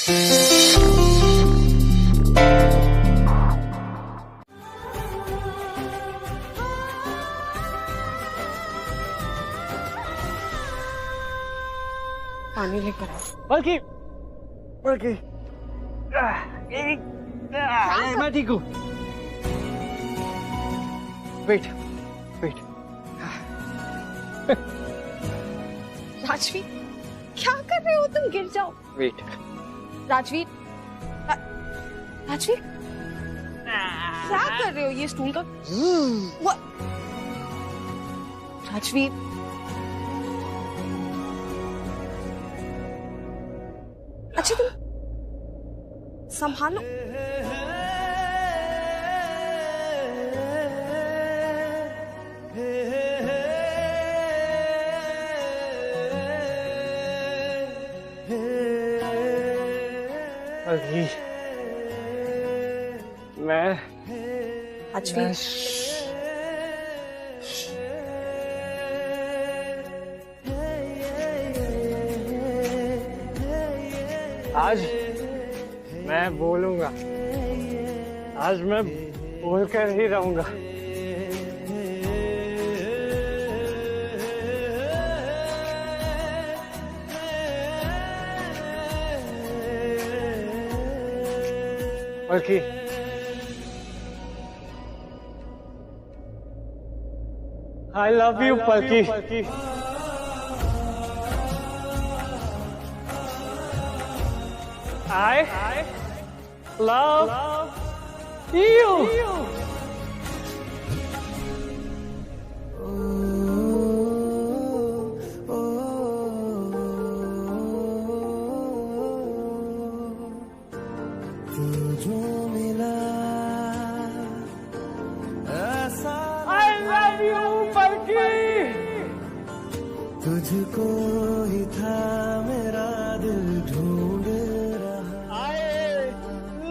पानी लेकर आओ। बल्कि मैं ठीक हूँ। वेट। राजवीर, क्या कर रहे हो तुम? गिर जाओ। वेट। राजवीर, राजवीर, क्या कर रहे हो? ये स्टूल का राजवीर, अच्छा तुम संभालो। मैं राजवीर, आज मैं बोलूंगा, आज मैं बोलकर ही रहूंगा। बल्कि I love you, Palki. I love you. तुझको ही था मेरा दिल ढूंढ रहा। I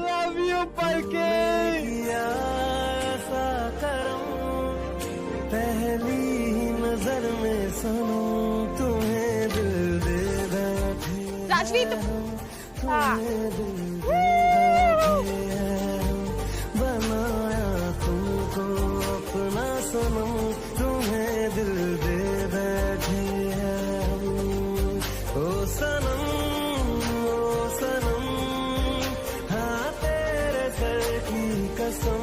love you, Palki. ऐसा करम पहली नजर में सुनूं तुम्हें दिल दे बैठे। राजवीर तुम्हें दिल दे बैठे बनाया तुमको अपना सनम तुम्हें दिल दे बैठे। ओ सनम हाँ तेरे सर की कसम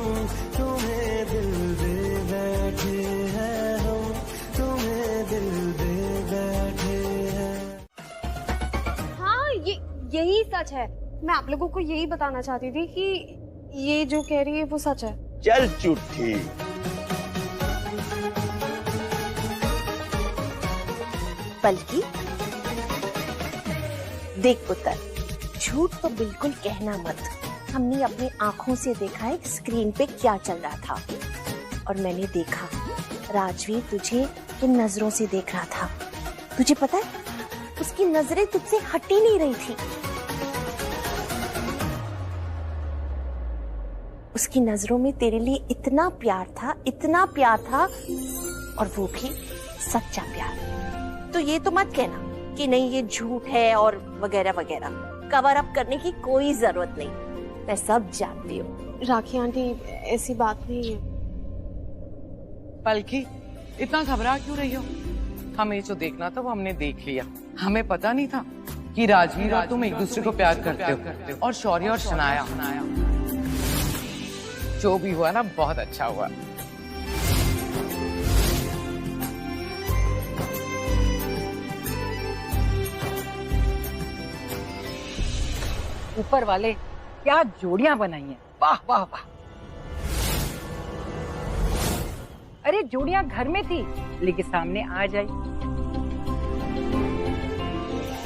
तुम्हें दिल दे बैठे हैं हम तुम्हें दिल दे बैठे हैं। हाँ, यही सच है। मैं आप लोगों को यही बताना चाहती थी कि ये जो कह रही है वो सच है। चल चुट्ठी। बल्कि देख पुत्र, झूठ तो बिल्कुल कहना मत। हमने अपनी आंखों से देखा है स्क्रीन पे क्या चल रहा था, और मैंने देखा राजवीर तुझे इन नजरों से देख रहा था। तुझे पता है उसकी नजरें तुझसे हट ही नहीं रही थी। उसकी नजरों में तेरे लिए इतना प्यार था, और वो भी सच्चा प्यार। तो ये तो मत कहना कि नहीं ये झूठ है और वगैरह वगैरह। कवर अप करने की कोई जरूरत नहीं, मैं सब जानती हूँ। राखी आंटी, ऐसी बात नहीं है। पलकी, इतना घबरा क्यों रही हो? हमें जो देखना था वो हमने देख लिया। हमें पता नहीं था कि राजवीर और तुम एक दूसरे को प्यार करते हो, और शौर्य और शनाया। जो भी हुआ ना, बहुत अच्छा हुआ। ऊपर वाले क्या जोड़ियां बनाई हैं। वाह वाह वाह। अरे जोड़ियां घर में थी लेकिन सामने आ जाई।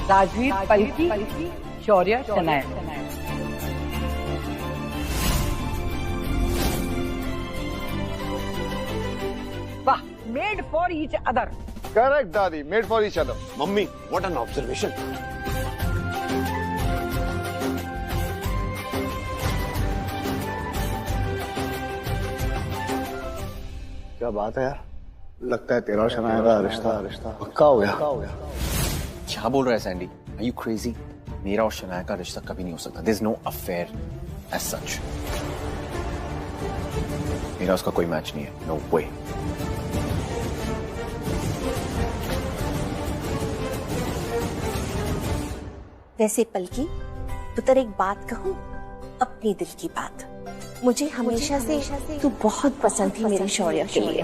राजवीर पलकी, शौर्य शनाया। वाह, made for each other. Correct दादी, made for each other. Mummy, what an observation. क्या बात है यार, लगता है तेरा और शनाया का रिश्ता पक्का हो गया। क्या बोल रहा है सैंडी? Are you crazy? मेरा और शनाया का रिश्ता कभी नहीं हो सकता। There's no affair as such. मेरा उसका कोई मैच नहीं है। No way. वैसे पलकी, तो तेरे एक बात कहूँ, अपनी दिल की बात, मुझे हमेशा से तू बहुत पसंद थी मेरी शौर्य के लिए।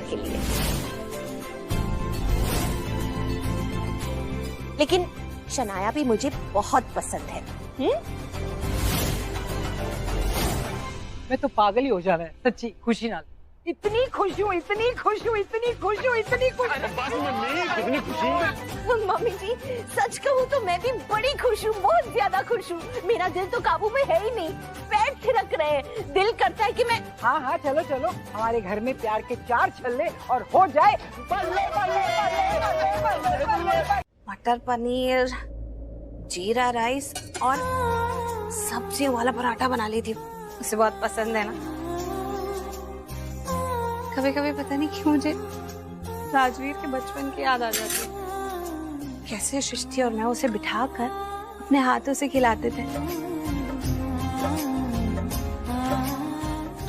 लेकिन शनाया भी मुझे बहुत पसंद है। मैं तो पागल ही हो जा रहा है सच्ची खुशी नाल। इतनी खुश हूँ, इतनी खुश हूँ, इतनी खुश हूँ, इतनी खुश हूँ। कितनी खुशी। मम्मी जी, सच कहूँ तो मैं भी बड़ी खुश हूँ, बहुत ज्यादा खुश हूँ। मेरा दिल तो काबू में है ही नहीं, पैर थिरक रहे हैं। दिल करता है कि मैं हाँ हाँ चलो चलो, हमारे घर में प्यार के 4 छल्ले और हो जाए बल्ले बल्ले बल्ले बल्ले बल्ले बल्ले। मटर पनीर, जीरा राइस और सब्जियों वाला पराठा बना लेती हूँ। उसे बहुत पसंद है ना। कभी कभी पता नहीं क्यों मुझे राजवीर के बचपन की याद आ जाती है। कैसे सृष्टि और मैं उसे बिठाकर अपने हाथों से खिलाते थे।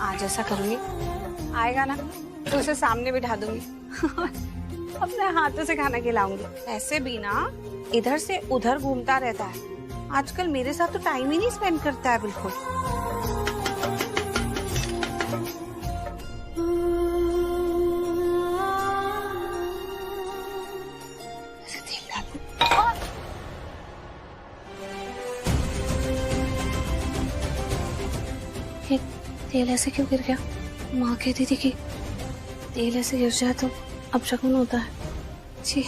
आज ऐसा करूंगी, आएगा ना तो उसे सामने बिठा दूंगी अपने हाथों से खाना खिलाऊंगी। ऐसे भी ना इधर से उधर घूमता रहता है। आजकल मेरे साथ तो टाइम ही नहीं स्पेंड करता है बिल्कुल। तेल ऐसे क्यों गिर गया? माँ कहती थी कि तेल ऐसे गिर जाए तो अपशगुन होता है। जी,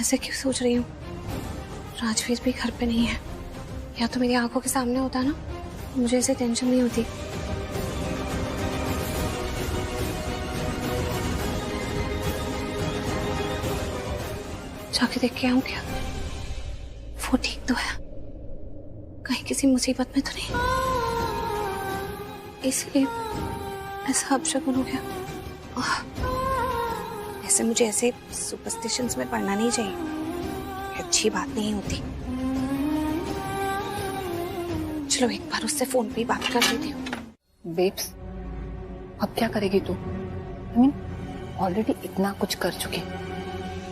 ऐसे क्यों सोच रही हूँ? राजवीर भी घर पे नहीं है, या तो मेरी आंखों के सामने होता ना, मुझे ऐसे टेंशन नहीं होती। जाके देख के आऊं क्या वो ठीक तो है, कहीं किसी मुसीबत में तो नहीं, इसलिए ऐसा अपशगुन हो गया। ऐसे मुझे ऐसे सुपरस्टिशंस में पड़ना नहीं चाहिए, अच्छी बात नहीं होती। चलो एक बार उससे फोन पे ही बात कर लेती हूँ। बेब्स, अब क्या करेगी तू? ऑलरेडी इतना कुछ कर चुकी,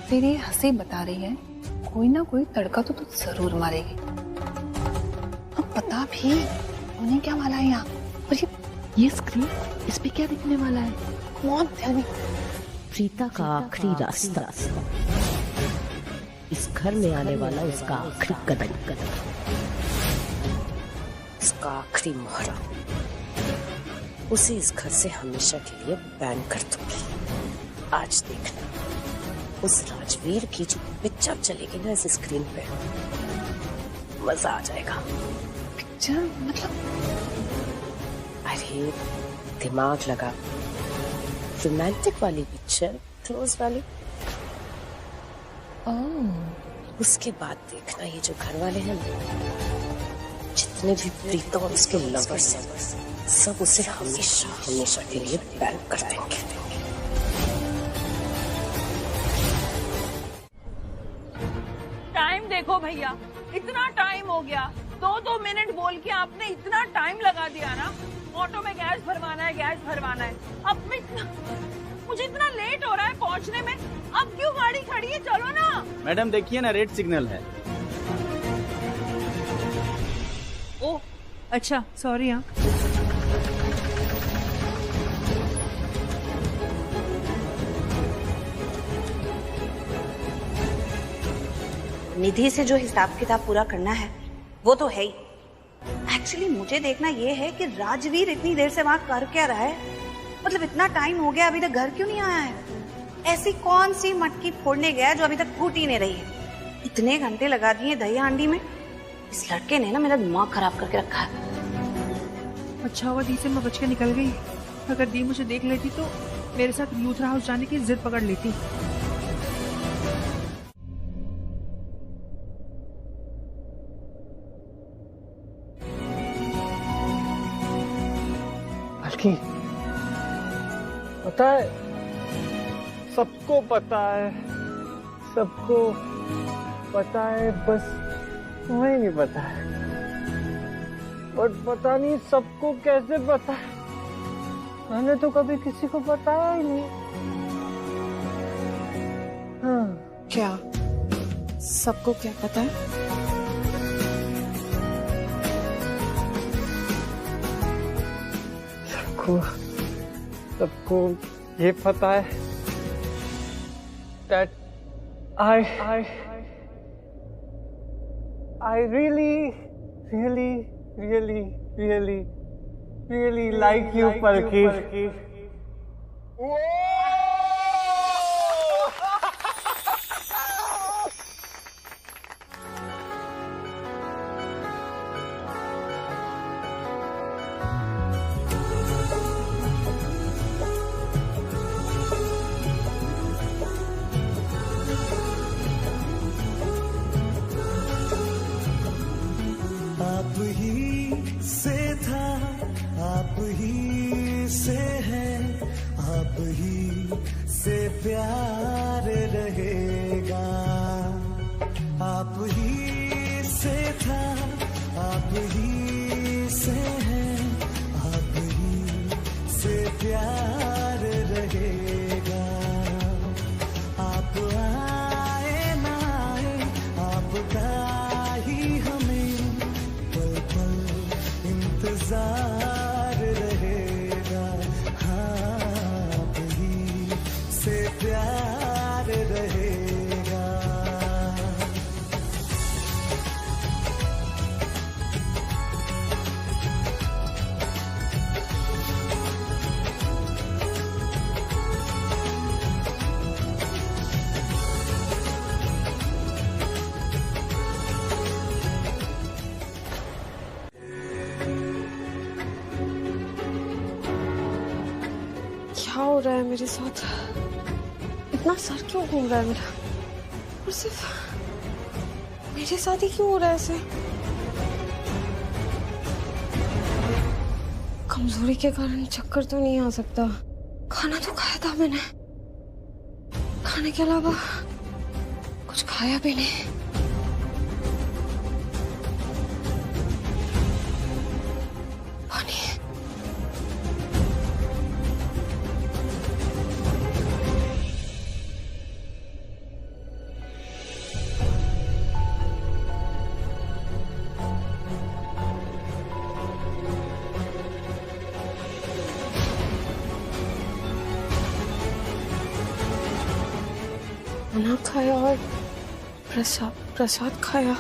फिर ये हंसी बता रही है कोई ना कोई तड़का तो तू जरूर मारेगी। अब पता भी उन्हें क्या वाला है यहाँ, और ये स्क्रीन इस पे क्या दिखने वाला है? कौन ध्यान? प्रीता का आखिरी रास्ता, इस घर में आने वाला उसका आखिरी कदम, इसका आखिरी मोहरा, उसे इस घर से हमेशा के लिए बैन कर दूंगी। आज देखना उस राजवीर की जो पिक्चर चलेगी ना इस स्क्रीन पे, मजा आ जाएगा। पिक्चर मतलब? अरे दिमाग लगा, रोमांटिक वाली पिक्चर, क्लोज वाली। उसके बाद देखना ये जो घर वाले हैं, जितने भी प्रीता और उसके लवर्स हैं, सब उसे हमेशा हमेशा के लिए बैन कर देंगे। टाइम देखो भैया, इतना टाइम हो गया, 2-2 मिनट बोल के आपने इतना टाइम लगा दिया ना। ऑटो में गैस भरवाना है, गैस भरवाना है। अब मुझे इतना लेट हो रहा है पहुंचने में, अब क्यों गाड़ी खड़ी है? चलो ना। मैडम देखिए ना, रेड सिग्नल है। ओह अच्छा, सॉरी। हाँ निधि से जो हिसाब किताब पूरा करना है वो तो है ही। एक्चुअली मुझे देखना ये है कि राजवीर इतनी देर से वहां कर क्या रहा है। मतलब इतना टाइम हो गया, अभी तक घर क्यों नहीं आया है? ऐसी कौन सी मटकी फोड़ने गया जो अभी तक फूट ही नहीं रही है? इतने घंटे लगा दिए दही हांडी में। इस लड़के ने ना मेरा दिमाग खराब करके रखा है। अच्छा हुआ दी से मैं बच के निकल गई, अगर दी मुझे देख लेती तो मेरे साथ लूथरा हाउस जाने की जिद पकड़ लेती। बल्कि पता है, सबको पता है, सबको पता है, बस तुम्हें नहीं पता है। बट पता नहीं सबको कैसे पता है। मैंने तो कभी किसी को बताया ही नहीं। हाँ। क्या सबको क्या पता है? सबको ये पता है that I really like you, Palki. आप ही से था, आप ही से है, आप ही से प्यार रहेगा। आप ही से था, आप ही से है, आप ही से प्यार रहेगा। आप आए ना आए, आपका ही हमें पल पल इंतजार रहेगा। हाँ, आप ही से प्यार रहेगा। क्या हो रहा है मेरे साथ? इतना सर क्यों घूम रहा है मेरा? और सिर्फ मेरे साथ ही क्यों हो रहा है ऐसे? कमजोरी के कारण चक्कर तो नहीं आ सकता। खाना तो खाया था मैंने, खाने के अलावा कुछ खाया भी नहीं। पानी। खाना खाया और प्रसाद खाया।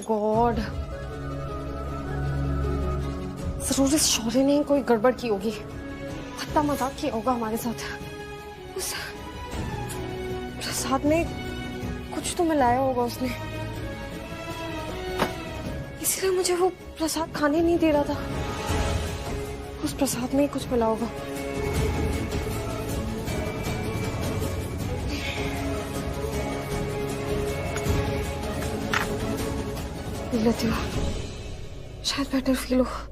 गॉड, जरूर इस शौर्य ने कोई गड़बड़ की होगी, हत्ता मजाक किया होगा हमारे साथ। उस प्रसाद में कुछ तो मिलाया होगा उसने, इसलिए मुझे वो प्रसाद खाने नहीं दे रहा था। उस प्रसाद में ही कुछ मिला होगा। पी लेती हूँ, शायद बेटर फील हो।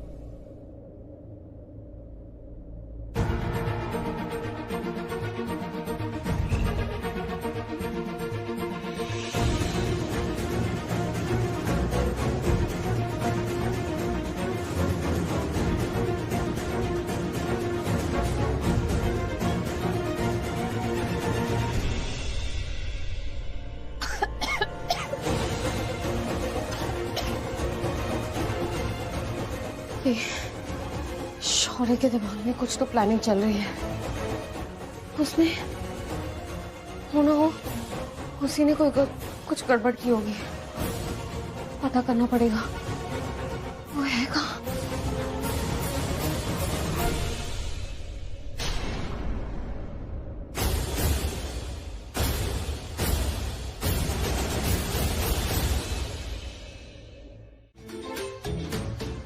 शौर्य के दिमाग में कुछ तो प्लानिंग चल रही है। उसने होना हो, उसी ने कुछ गड़बड़ की होगी। पता करना पड़ेगा वो है कहाँ।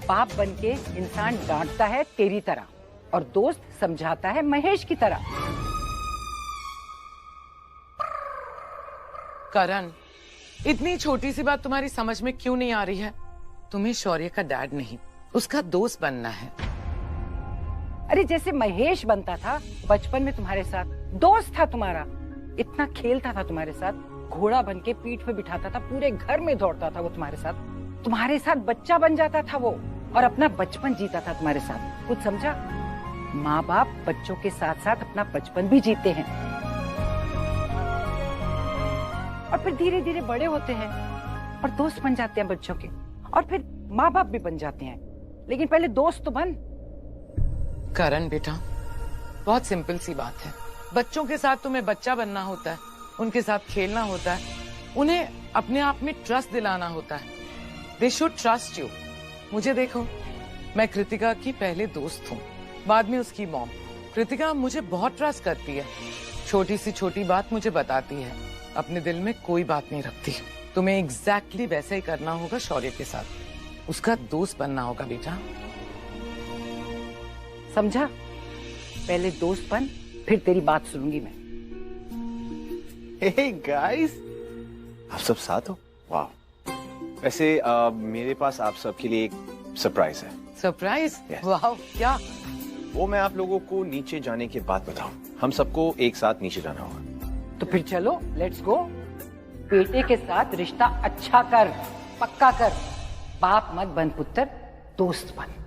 बाप बनके इंसान डांटता है तेरी तरह और दोस्त समझाता है महेश की तरह। करण, इतनी छोटी सी बात तुम्हारी समझ में क्यों नहीं आ रही है? तुम्हें शौर्य का डैड नहीं, उसका दोस्त बनना है। अरे जैसे महेश बनता था बचपन में तुम्हारे साथ, दोस्त था तुम्हारा, इतना खेलता था तुम्हारे साथ, घोड़ा बन के पीठ पे बिठाता था, पूरे घर में दौड़ता था वो तुम्हारे साथ बच्चा बन जाता था वो, और अपना बचपन जीता था तुम्हारे साथ। कुछ समझा? माँ बाप बच्चों के साथ साथ अपना बचपन भी जीते हैं, और फिर धीरे धीरे बड़े होते हैं और दोस्त बन जाते हैं बच्चों के, और फिर माँ बाप भी बन जाते हैं। लेकिन पहले दोस्त तो बन। करण बेटा, बहुत सिंपल सी बात है। बच्चों के साथ तुम्हें बच्चा बनना होता है, उनके साथ खेलना होता है, उन्हें अपने आप में ट्रस्ट दिलाना होता है। They should trust you. मुझे देखो, मैं कृतिका की पहले दोस्त हूँ, बाद में उसकी मॉम। कृतिका मुझे बहुत ट्रस्ट करती है, छोटी सी छोटी बात मुझे बताती है, अपने दिल में कोई बात नहीं रखती। तुम्हें एग्जैक्टली वैसे ही करना होगा शौर्य के साथ, उसका दोस्त बनना होगा बेटा। समझा? पहले दोस्त बन, फिर तेरी बात सुनूंगी मैं। हे गाइस, आप सब साथ हो? वाह। वैसे मेरे पास आप सबके लिए एक सरप्राइज है। सरप्राइज? Yes. वाह, क्या? वो मैं आप लोगों को नीचे जाने के बाद बताऊं। हम सबको एक साथ नीचे जाना होगा। तो फिर चलो, लेट्स गो। बेटे के साथ रिश्ता अच्छा कर, पक्का कर। बाप मत बन पुत्र, दोस्त बन।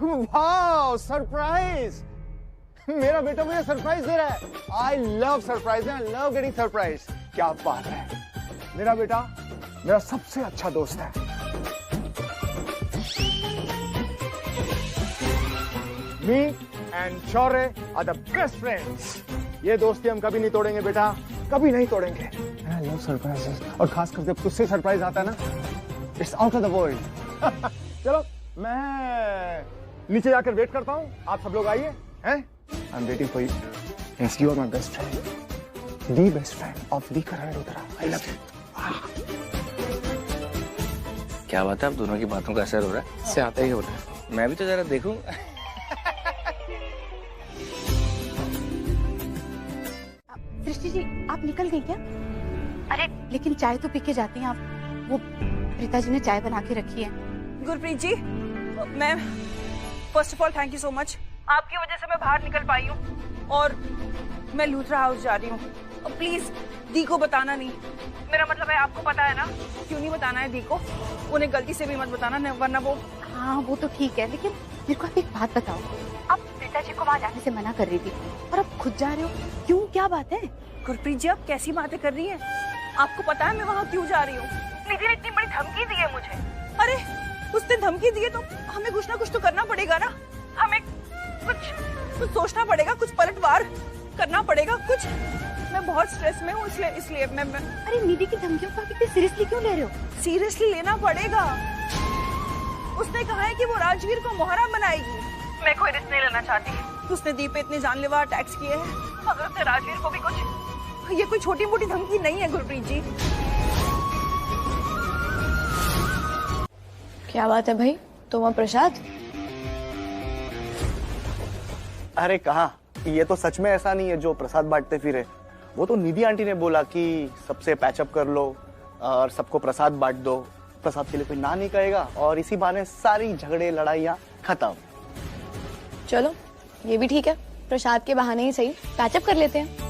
वाह, सरप्राइज! मेरा बेटा मुझे सरप्राइज दे रहा है। I love surprise, I love getting surprise. क्या बात है, मेरा बेटा मेरा सबसे अच्छा दोस्त है। Me and Shaurya are the best friends. ये दोस्ती हम कभी नहीं तोड़ेंगे बेटा, कभी नहीं तोड़ेंगे। आई लव सरप्राइजेस, और खासकर जब तुझसे सरप्राइज आता है ना, it's out of the world. चलो मैं नीचे जाकर वेट करता हूँ, आप सब लोग आइए। हैं? I am waiting for you. Yes, you are my best friend, the best friend of the Karan Rudra. I love you. क्या बात है, आप दोनों की बातों का असर हो रहा है? ज्यादा ही हो रहा है। मैं भी तो जरा देखूं। सृष्टि जी, आप निकल गई क्या? अरे लेकिन चाय तो पी के जाती हैं आप। वो प्रीता जी ने चाय बना के रखी है। गुरप्रीत जी, मैं first of all thank you so much. आपकी वजह से मैं बाहर निकल पाई हूँ, और मैं लूथरा हाउस जा रही हूँ। प्लीज दी को बताना नहीं। मेरा मतलब है, आपको पता है ना क्यों नहीं बताना है दी को। उन्हें गलती से भी मत बताना, वरना वो। हाँ वो तो ठीक है, लेकिन मेरे को आप एक बात बताओ। आप प्रीता जी को वहाँ जाने से मना कर रही थी, और अब खुद जा रहे हो, क्यों? क्या बात है? गुरप्रीत जी, आप कैसी बातें कर रही हैं? आपको पता है मैं वहाँ क्यों जा रही हूँ? निधि ने इतनी बड़ी धमकी दी है मुझे। अरे उसने धमकी दी है तो हमें कुछ ना कुछ तो करना पड़ेगा ना। हमें कुछ सोचना पड़ेगा, कुछ पलटवार करना पड़ेगा कुछ। मैं बहुत स्ट्रेस में हूँ, इसलिए मैं अरे निधि की धमकियों को आप इतने सीरियसली क्यों ले रहे हो? सीरियसली लेना पड़ेगा। उसने कहा है कि वो राजवीर को मोहरा बनाएगी। मैं कोई रिस्क नहीं लेना चाहती। उसने दी पे इतने जानलेवा अटैक्स किए हैं, अगर उसने राजवीर को भी कुछ। ये कोई छोटी मोटी धमकी नहीं है गुरप्रीत जी। क्या बात है भाई, तुम प्रसाद? अरे कहाँ, ये तो सच में ऐसा नहीं है जो प्रसाद बांटते फिरे। वो तो निधि आंटी ने बोला कि सबसे पैचअप कर लो और सबको प्रसाद बांट दो। प्रसाद के लिए कोई ना नहीं कहेगा, और इसी बहाने सारी झगड़े लड़ाइयाँ खत्म। चलो ये भी ठीक है, प्रसाद के बहाने ही सही पैचअप कर लेते हैं।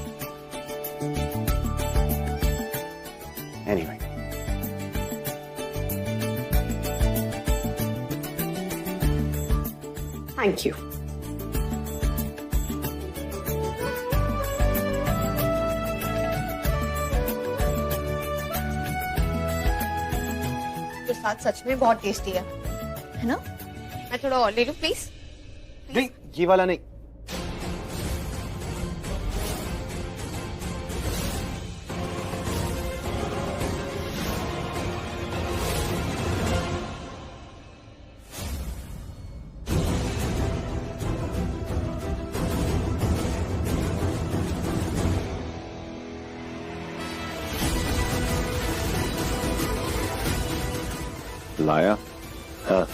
Anyway. Thank you. प्रसाद सच में बहुत टेस्टी है ना? मैं थोड़ा और ले लूं प्लीज? नहीं, ये वाला नहीं। लाया? हाँ।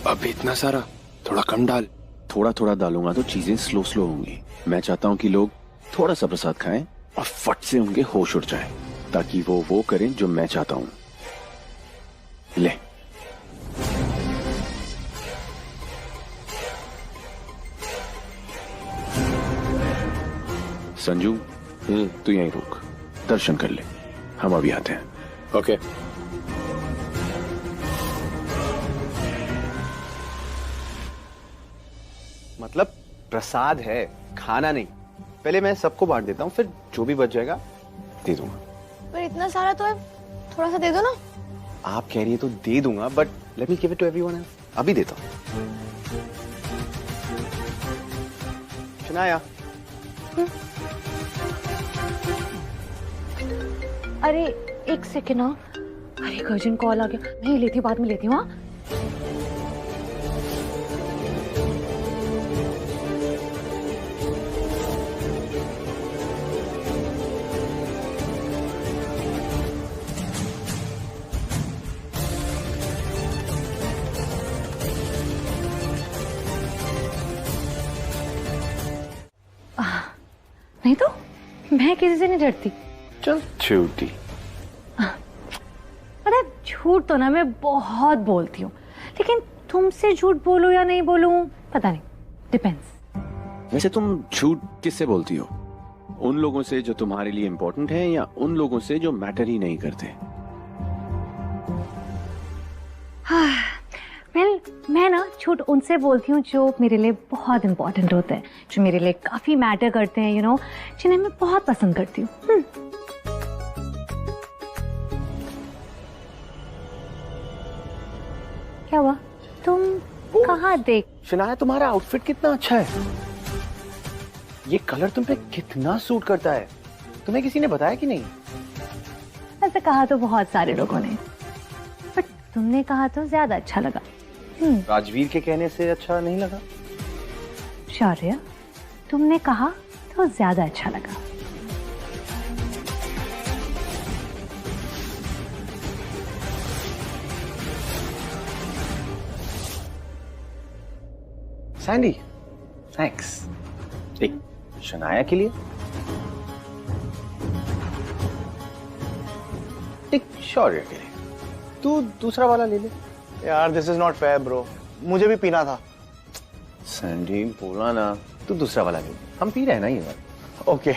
अब इतना सारा, थोड़ा कम डाल। थोड़ा थोड़ा डालूंगा तो चीजें स्लो स्लो होंगी। मैं चाहता हूँ कि लोग थोड़ा सा प्रसाद खाएं और फट से उनके होश उड़ जाए, ताकि वो करें जो मैं चाहता हूं। ले। संजू, तू यहीं रुक, दर्शन कर ले, हम अभी आते हैं। ओके। मतलब प्रसाद है, खाना नहीं। पहले मैं सबको बांट देता हूँ, फिर जो भी बच जाएगा दे दूंगा। पर इतना सारा तो है, थोड़ा सा दे दो ना। आप कह रही है तो दे दूंगा, but let me give it to everyone else. अभी देता हूँ। शनाया। अरे एक सेकेंड। अरे एक अर्जेंट कॉल आ गया, मैं लेती हूँ, बाद में लेती हूँ। हाँ नहीं तो मैं किसी से नहीं डरती। चल झूठी। अरे झूठ तो ना मैं बहुत बोलती हूँ, लेकिन तुमसे झूठ बोलूं या नहीं बोलूं पता नहीं, डिपेंड्स। वैसे तुम झूठ किससे बोलती हो? उन लोगों से जो तुम्हारे लिए इम्पोर्टेंट है, या उन लोगों से जो मैटर ही नहीं करते? वेल, मैं ना झूठ उनसे बोलती हूँ जो मेरे लिए बहुत इंपॉर्टेंट होते हैं, जो मेरे लिए काफी मैटर करते हैं, जिन्हें मैं बहुत पसंद करती हूँ। क्या हुआ? तुम कहाँ देख? शनाया, तुम्हारा आउटफिट कितना अच्छा है। ये कलर तुम पे कितना सूट करता है। तुम्हें किसी ने बताया कि नहीं? ऐसे कहा तो बहुत सारे लोगों ने, बट तुमने कहा तो ज्यादा अच्छा लगा। राजवीर के कहने से अच्छा नहीं लगा? शौर्य, तुमने कहा तो ज्यादा अच्छा लगा। Sandy, thanks. एक शनाया के लिए, एक शौर्य के लिए। तू दूसरा वाला ले ले। यार this is not fair bro, मुझे भी पीना था। सैंडी बोला ना, तू दूसरा वाला ले। हम पी रहे हैं ना ये बात। Okay,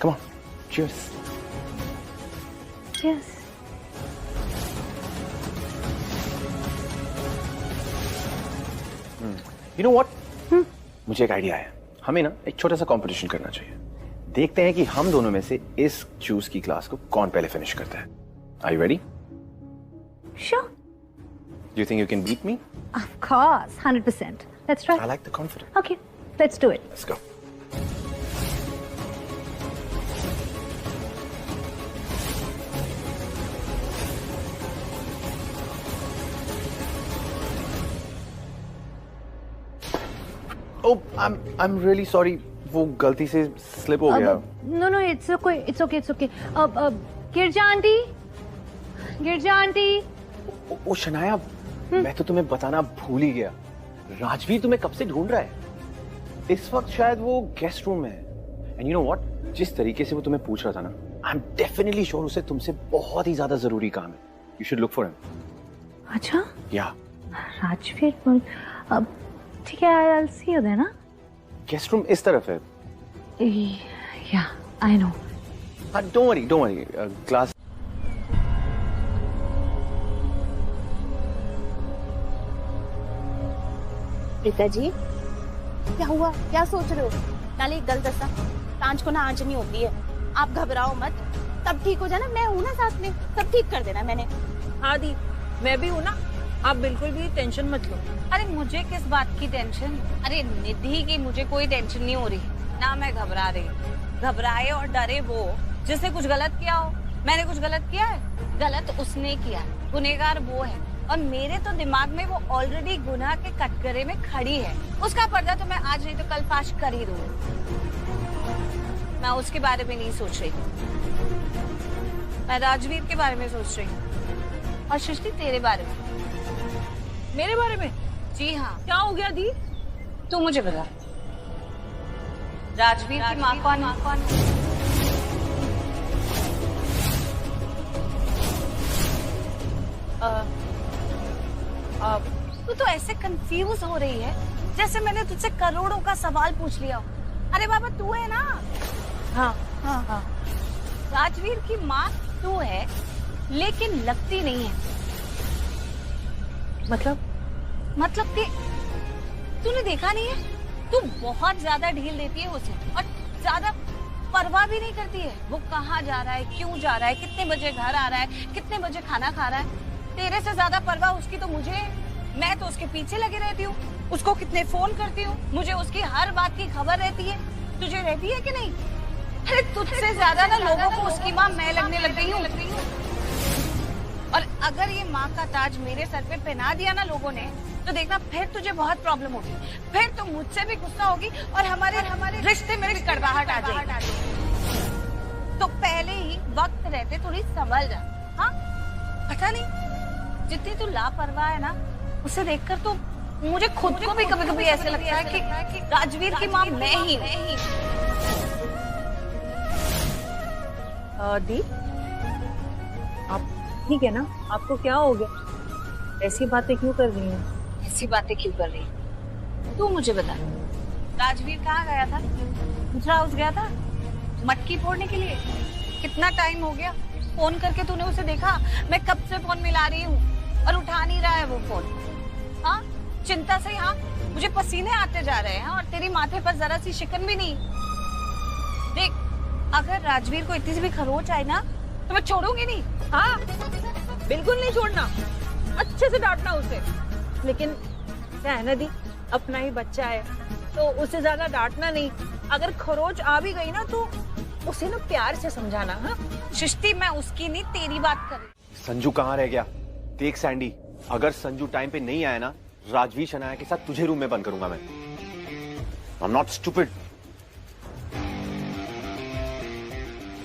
come on, cheers. Cheers. You know what, मुझे एक आइडिया है। हमें ना एक छोटा सा कंपटीशन करना चाहिए। देखते हैं कि हम दोनों में से इस जूस की क्लास को कौन पहले फिनिश करता है। Are you ready? Sure. Do you think you can beat me? Of course, 100%. Let's try. I like the confidence. Okay, let's do it. Let's go. Oh, I'm really sorry. वो गलती से slip हो गया। No, it's okay. Girija aunty, Girija aunty. ओ शनाया, मैं तो तुम्हें बताना भूल ही गया। राजवीर तुम्हें कब से ढूंढ रहा है। इस वक्त शायद वो गेस्ट रूम में है। एंड यू नो व्हाट, जिस तरीके से वो तुम्हें पूछ रहा था ना, आई एम डेफिनेटली श्योर उसे तुमसे बहुत ही ज्यादा जरूरी काम है। You should look for him. अच्छा? या राजवीर बोल, अब ठीक है, I will see you then. Guest room इस तरफ है। या I know. Don't worry, class. पिताजी, क्या हुआ? क्या सोच रहे हो? नाले गलत दसा कांच को ना आंच नहीं होती है। आप घबराओ मत, तब ठीक हो जाना। मैं हूँ ना साथ में, सब ठीक कर देना मैंने। हाँ दी, मैं भी हूँ ना, आप बिल्कुल भी टेंशन मत लो। अरे मुझे किस बात की टेंशन? अरे निधि की मुझे कोई टेंशन नहीं हो रही, ना मैं घबरा रही। घबराए और डरे वो जिसने कुछ गलत किया हो। मैंने कुछ गलत किया है? गलत उसने किया, गुनहगार वो है, और मेरे तो दिमाग में वो ऑलरेडी गुनाह के कटघरे में खड़ी है। उसका पर्दा तो मैं आज नहीं तो कल फाश कर ही दूंगी। मैं उसके बारे में नहीं सोच रही, मैं राजवीर के बारे में सोच रही हूँ। और सृष्टि तेरे बारे में। मेरे बारे में? जी हाँ। क्या हो गया दी? तू मुझे बता। राजवीर की माँ कौन? तू तो ऐसे कंफ्यूज हो रही है जैसे मैंने तुझसे करोड़ों का सवाल पूछ लिया हो। अरे बाबा तू है ना? हाँ। राजवीर की माँ तू है, लेकिन लगती नहीं है। मतलब कि तूने देखा नहीं है? तू बहुत ज्यादा ढील देती है उसे और ज्यादा परवाह भी नहीं करती है। वो कहाँ जा रहा है, क्यों जा रहा है, कितने बजे घर आ रहा है, कितने बजे खाना खा रहा है। तेरे से ज्यादा परवाह उसकी तो मुझे है। मैं तो उसके पीछे लगी रहती हूँ, उसको कितने फोन करती हूँ, मुझे उसकी हर बात की खबर रहती है। तुझे रहती है कि नहीं? अरे तुझसे ज्यादा ना लोगों को उसकी माँ मैं लगने लग गई हूँ। और अगर ये माँ का ताज मेरे सर पे पहना दिया ना लोगों ने, तो देखना फिर तुझे बहुत प्रॉब्लम होगी। फिर तुम मुझसे भी गुस्सा होगी और हमारे रिश्ते में कड़वाहट आ जाएगी। तो पहले ही वक्त रहते थोड़ी संभल जा। हाँ, पता नहीं जितनी तू लापरवाह है ना, उसे देखकर तो मुझे खुद को भी कभी कभी ऐसे लगता है कि राजवीर की माँ मैं ही हूँ। दी, आप ठीक है ना? आपको क्या हो गया? ऐसी बातें क्यों कर रही हैं? ऐसी बातें क्यों कर रही है? तू मुझे बता, राजवीर कहाँ गया था? दूसरा हाउस गया था मटकी फोड़ने के लिए? कितना टाइम हो गया? फोन करके तूने उसे देखा? मैं कब से फोन मिला रही हूँ और उठा नहीं रहा है वो फोन। हाँ, चिंता से यहाँ मुझे पसीने आते जा रहे हैं और तेरी माथे पर जरा सी शिकन भी नहीं। देख, अगर राजवीर को इतनी सी भी खरोच आए ना, तो मैं छोड़ूंगी नहीं। हाँ, बिल्कुल नहीं छोड़ना, अच्छे से डांटना उसे। लेकिन क्या है ना दी, अपना ही बच्चा है तो उसे ज्यादा डांटना नहीं। अगर खरोच आ भी गई ना तो उसे ना प्यार से समझाना। हाँ सृष्टि, मैं उसकी नहीं तेरी बात कर रही। संजू कहाँ रह गया? देख सैंडी, अगर संजू टाइम पे नहीं आया ना, राजवीर शनाया के साथ तुझे रूम में बंद करूंगा मैं। I am not stupid.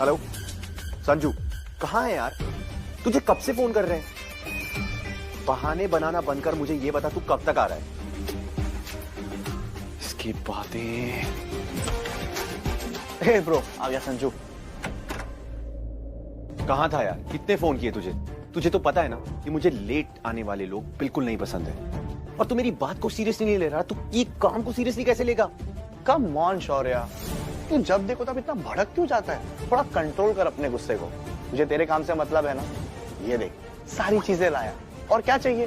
Hello Sanju, कहाँ है यार? तुझे कब से फोन कर रहे हैं? बहाने बनाना बंद कर, मुझे ये बता तू कब तक आ रहा है? इसकी बातें। हे ब्रो, आ गया संजू। कहाँ था यार? कितने फोन किए तुझे? तुझे तो पता है ना कि मुझे लेट आने वाले लोग बिल्कुल नहीं पसंद है। और तू मेरी बात को सीरियसली नहीं ले रहा, तू ये काम को सीरियसली कैसे लेगा? कम ऑन शौर्या, तू जब देखो तब इतना भड़क क्यों जाता है? थोड़ा कंट्रोल कर अपने गुस्से को। मुझे तेरे काम से मतलब है ना। ये देख, सारी चीजें लाया, और क्या चाहिए?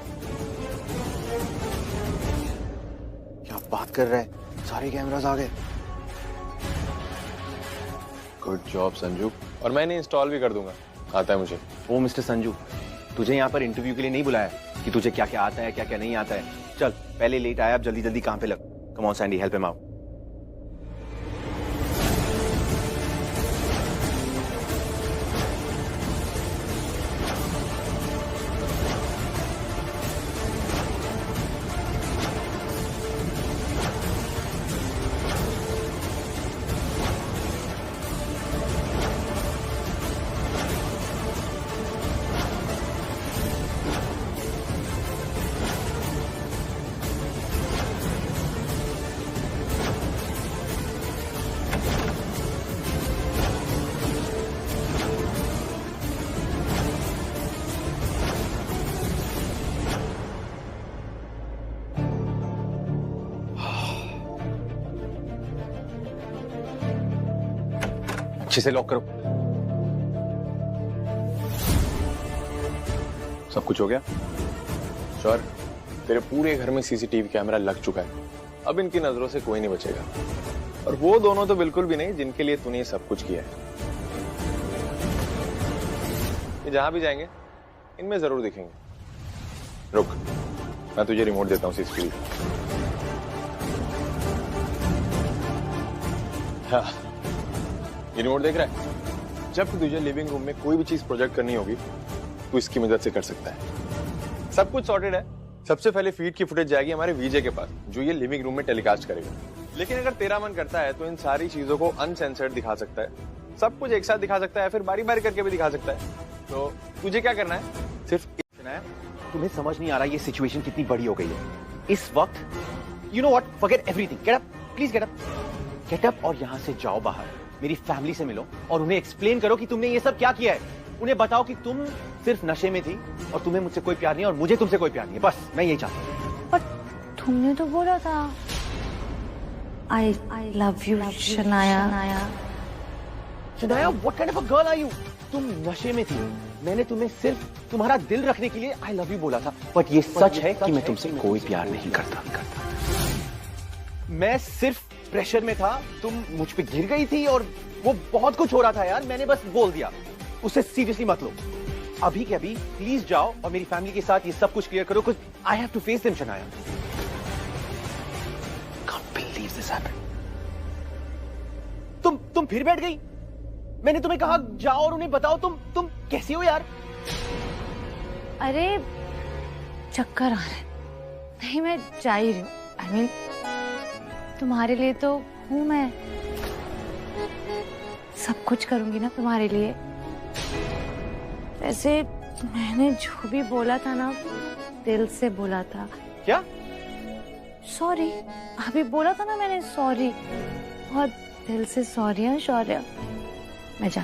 क्या बात कर रहा है? सारे कैमरास आ गए। गुड जॉब संजू, और मैं इन्हें इंस्टॉल भी कर दूंगा, आता है मुझे। ओ मिस्टर संजू, तुझे यहाँ पर इंटरव्यू के लिए नहीं बुलाया कि तुझे क्या क्या आता है, क्या क्या नहीं आता है। चल, पहले लेट आया, अब जल्दी जल्दी काम पे लग। Come on Sandy, help him out. अच्छे से लॉक करो। सब कुछ हो गया? श्योर? तेरे पूरे घर में सीसीटीवी कैमरा लग चुका है, अब इनकी नजरों से कोई नहीं बचेगा। और वो दोनों तो बिल्कुल भी नहीं जिनके लिए तूने सब कुछ किया है। ये जहां भी जाएंगे इनमें जरूर दिखेंगे। रुक, मैं तुझे रिमोट देता हूँ सीसीटीवी। हाँ, ये रिमोट देख रहा है? जब तुझे लिविंग रूम में कोई भी चीज प्रोजेक्ट करनी होगी तो इसकी मदद से कर सकता है। सब कुछ सॉर्टेड है। सबसे पहले फीड की फुटेज जाएगी हमारे वीजे के पास, जो ये लिविंग रूम में टेलीकास्ट करेगा। लेकिन अगर तेरा मन करता है तो इन सारी चीजों को अनसेंसर्ड दिखा सकता है, सब कुछ एक साथ दिखा सकता है, फिर बारी बारी करके भी दिखा सकता है। तो तुझे क्या करना है? सिर्फ तुम्हें समझ नहीं आ रहा ये सिचुएशन कितनी बड़ी हो गई है इस वक्त। You know what, forget everything, get up please, get up. Get up और यहाँ से जाओ बाहर, मेरी फैमिली से मिलो और उन्हें एक्सप्लेन करो कि तुमने ये सब क्या किया है। उन्हें बताओ कि तुम सिर्फ नशे में थी और तुम्हें मुझसे कोई प्यार नहीं और मुझे तुमसे कोई प्यार नहीं है। बस मैं यही चाहता हूँ। पर तुमने तो बोला था I love you Shanaya. Shanaya, what kind of a girl are you? तुम नशे में थी, मैंने तुम्हें सिर्फ तुम्हारा दिल रखने के लिए I love you बोला था, बट ये सच है कि मैं तुमसे कोई प्यार नहीं करता। मैं सिर्फ प्रेशर में था, तुम मुझ पे गिर गई थी और वो बहुत कुछ हो रहा था यार, मैंने बस बोल दिया। उसे सीरियसली मत लो। अभी के अभी प्लीज जाओ और मेरी फैमिली के साथ ये सब कुछ क्लियर करो, because I have to face them, Shanaya. Can't believe this happened। तुम फिर बैठ गई। मैंने तुम्हें कहा जाओ और उन्हें बताओ। तुम कैसी हो यार? अरे चक्कर आ रहे। नहीं, मैं जा ही रही हूँ। I mean, तुम्हारे लिए तो हूँ मैं, सब कुछ करूंगी ना तुम्हारे लिए। वैसे मैंने जो भी बोला था ना, दिल से बोला था। क्या? सॉरी, अभी बोला था ना मैंने, सॉरी, बहुत दिल से सॉरी है शौर्य। मैं जा,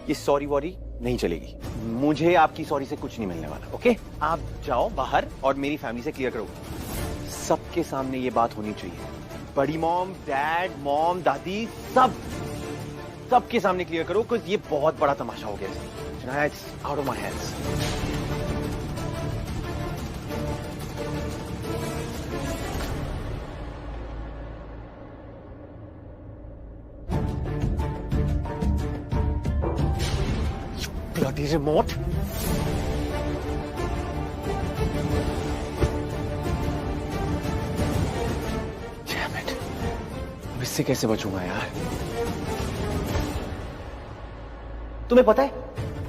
ये सॉरी वॉरी नहीं चलेगी, मुझे आपकी सॉरी से कुछ नहीं मिलने वाला। ओके, आप जाओ बाहर और मेरी फैमिली से क्लियर करो। सबके सामने ये बात होनी चाहिए, बड़ी मॉम, डैड, मॉम, दादी, सबके सामने क्लियर करो, क्योंकि ये बहुत बड़ा तमाशा हो गया। Shanaya, it's out of my hands. Bloody remote! Damn it! अब इससे कैसे बचूंगा यार? तुम्हें पता है,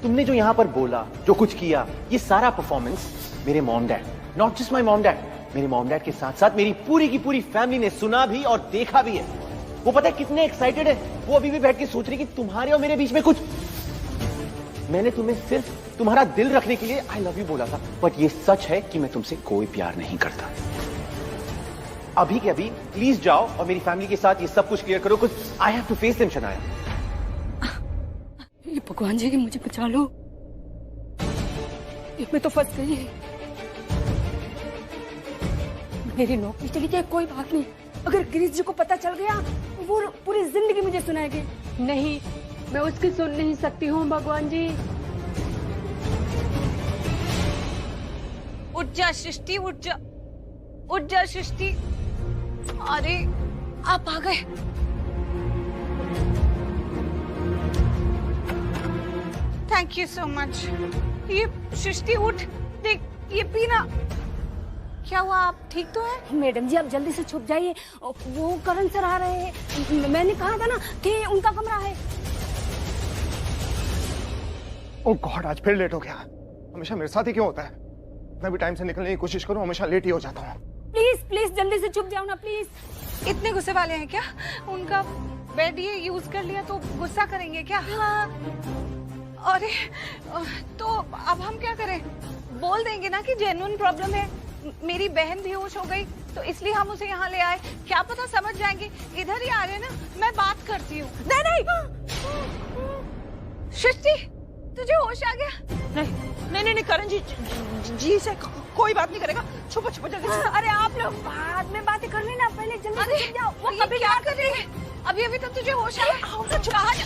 तुमने जो यहां पर बोला, जो कुछ किया, ये सारा परफॉर्मेंस मेरे mom dad, not just my mom dad, मेरे मॉम डैड के साथ साथ मेरी पूरी की पूरी फैमिली ने सुना भी और देखा भी है। वो पता है कितने एक्साइटेड है, वो अभी भी बैठ के सोच रही कि तुम्हारे और मेरे बीच में कुछ। मैंने तुम्हें सिर्फ तुम्हारा दिल रखने के लिए आई लव यू बोला था, बट ये सच है कि मैं तुमसे कोई प्यार नहीं करता। अभी के अभी प्लीज जाओ और मेरी फैमिली के साथ ये सब कुछ क्लियर करो, कुछ I have to face them. Shanaya, ये भगवान जी की मुझे बचा लो, मैं तो फंस गई। मेरी नौकरी चली जाए कोई बात नहीं, अगर गिरीश जी को पता चल गया वो पूरी जिंदगी मुझे सुनाएंगे। नहीं, मैं उसकी सुन नहीं सकती हूँ भगवान जी। उठ जा सृष्टि, उठ जा, उठ जा सृष्टि। अरे आप आ गए। Thank you so much. ये सृष्टि उठ, देख ये पीना। क्या हुआ, आप ठीक तो है? मैडम जी आप जल्दी से छुप जाइए, वो करण सर आ रहे हैं। मैंने कहा था ना कि उनका कमरा है। ओह गॉड, आज फिर लेट हो गया। हमेशा मेरे साथ ही क्यों होता है? मैं भी टाइम से निकलने की कोशिश करूं, हमेशा लेट ही हो जाता हूँ। प्लीज प्लीज जल्दी से छुप जाओ ना प्लीज। इतने गुस्से वाले हैं क्या? उनका बेड ये यूज कर लिया तो गुस्सा करेंगे क्या? हाँ। अरे तो अब हम क्या करें? बोल देंगे ना कि जेन्युइन प्रॉब्लम है, मेरी बहन बेहोश हो गई तो इसलिए हम उसे यहाँ ले आए। क्या पता समझ जाएंगे, इधर ही आ रहे ना, मैं बात करती हूँ। नहीं नहीं सृष्टि, तुझे होश आ गया? नहीं नहीं नहीं करण जी से कोई बात नहीं करेगा। छुपो छुपो जल्दी। अरे आप लोग बाद में बातें कर लेना, पहले जल्दी से छुप जाओ। वो कभी क्या कर रही है? अभी अभी तक तुझे होश आया? आओ ना, कहाँ जा?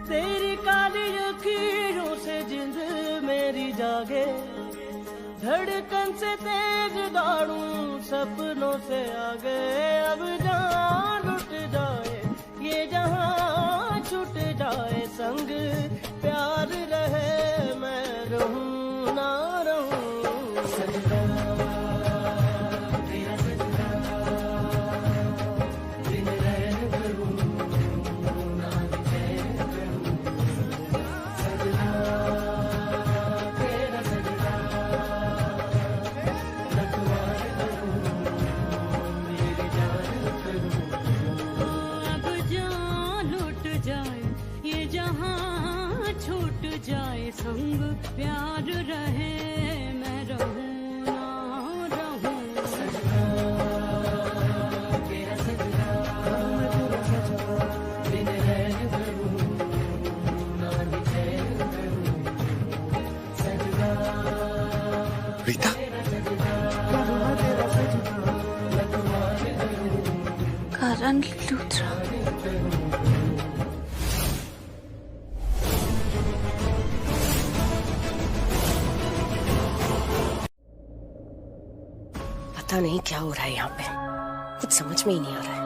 तेरी काली लकीरों से जिंद मेरी जागे, धड़कन से तेज दौड़ूं सपनों से आगे। अब जान लुट जाए ये जहां, छूट जाए संग प्यार रहे, मैं रहूं ना रहूं। सजदा तेरा सजदा, दिन रैन करूं ना चैन करूं। सजदा तेरा सजदा, रखवार करूं मेरी जान करूं। अब जान लुट जाए ये जहां, छूट जाए संग प्यार रहे, मैं रहूं ना करण लूथरा। पता नहीं क्या हो रहा है यहाँ पे, कुछ समझ में ही नहीं आ रहा है।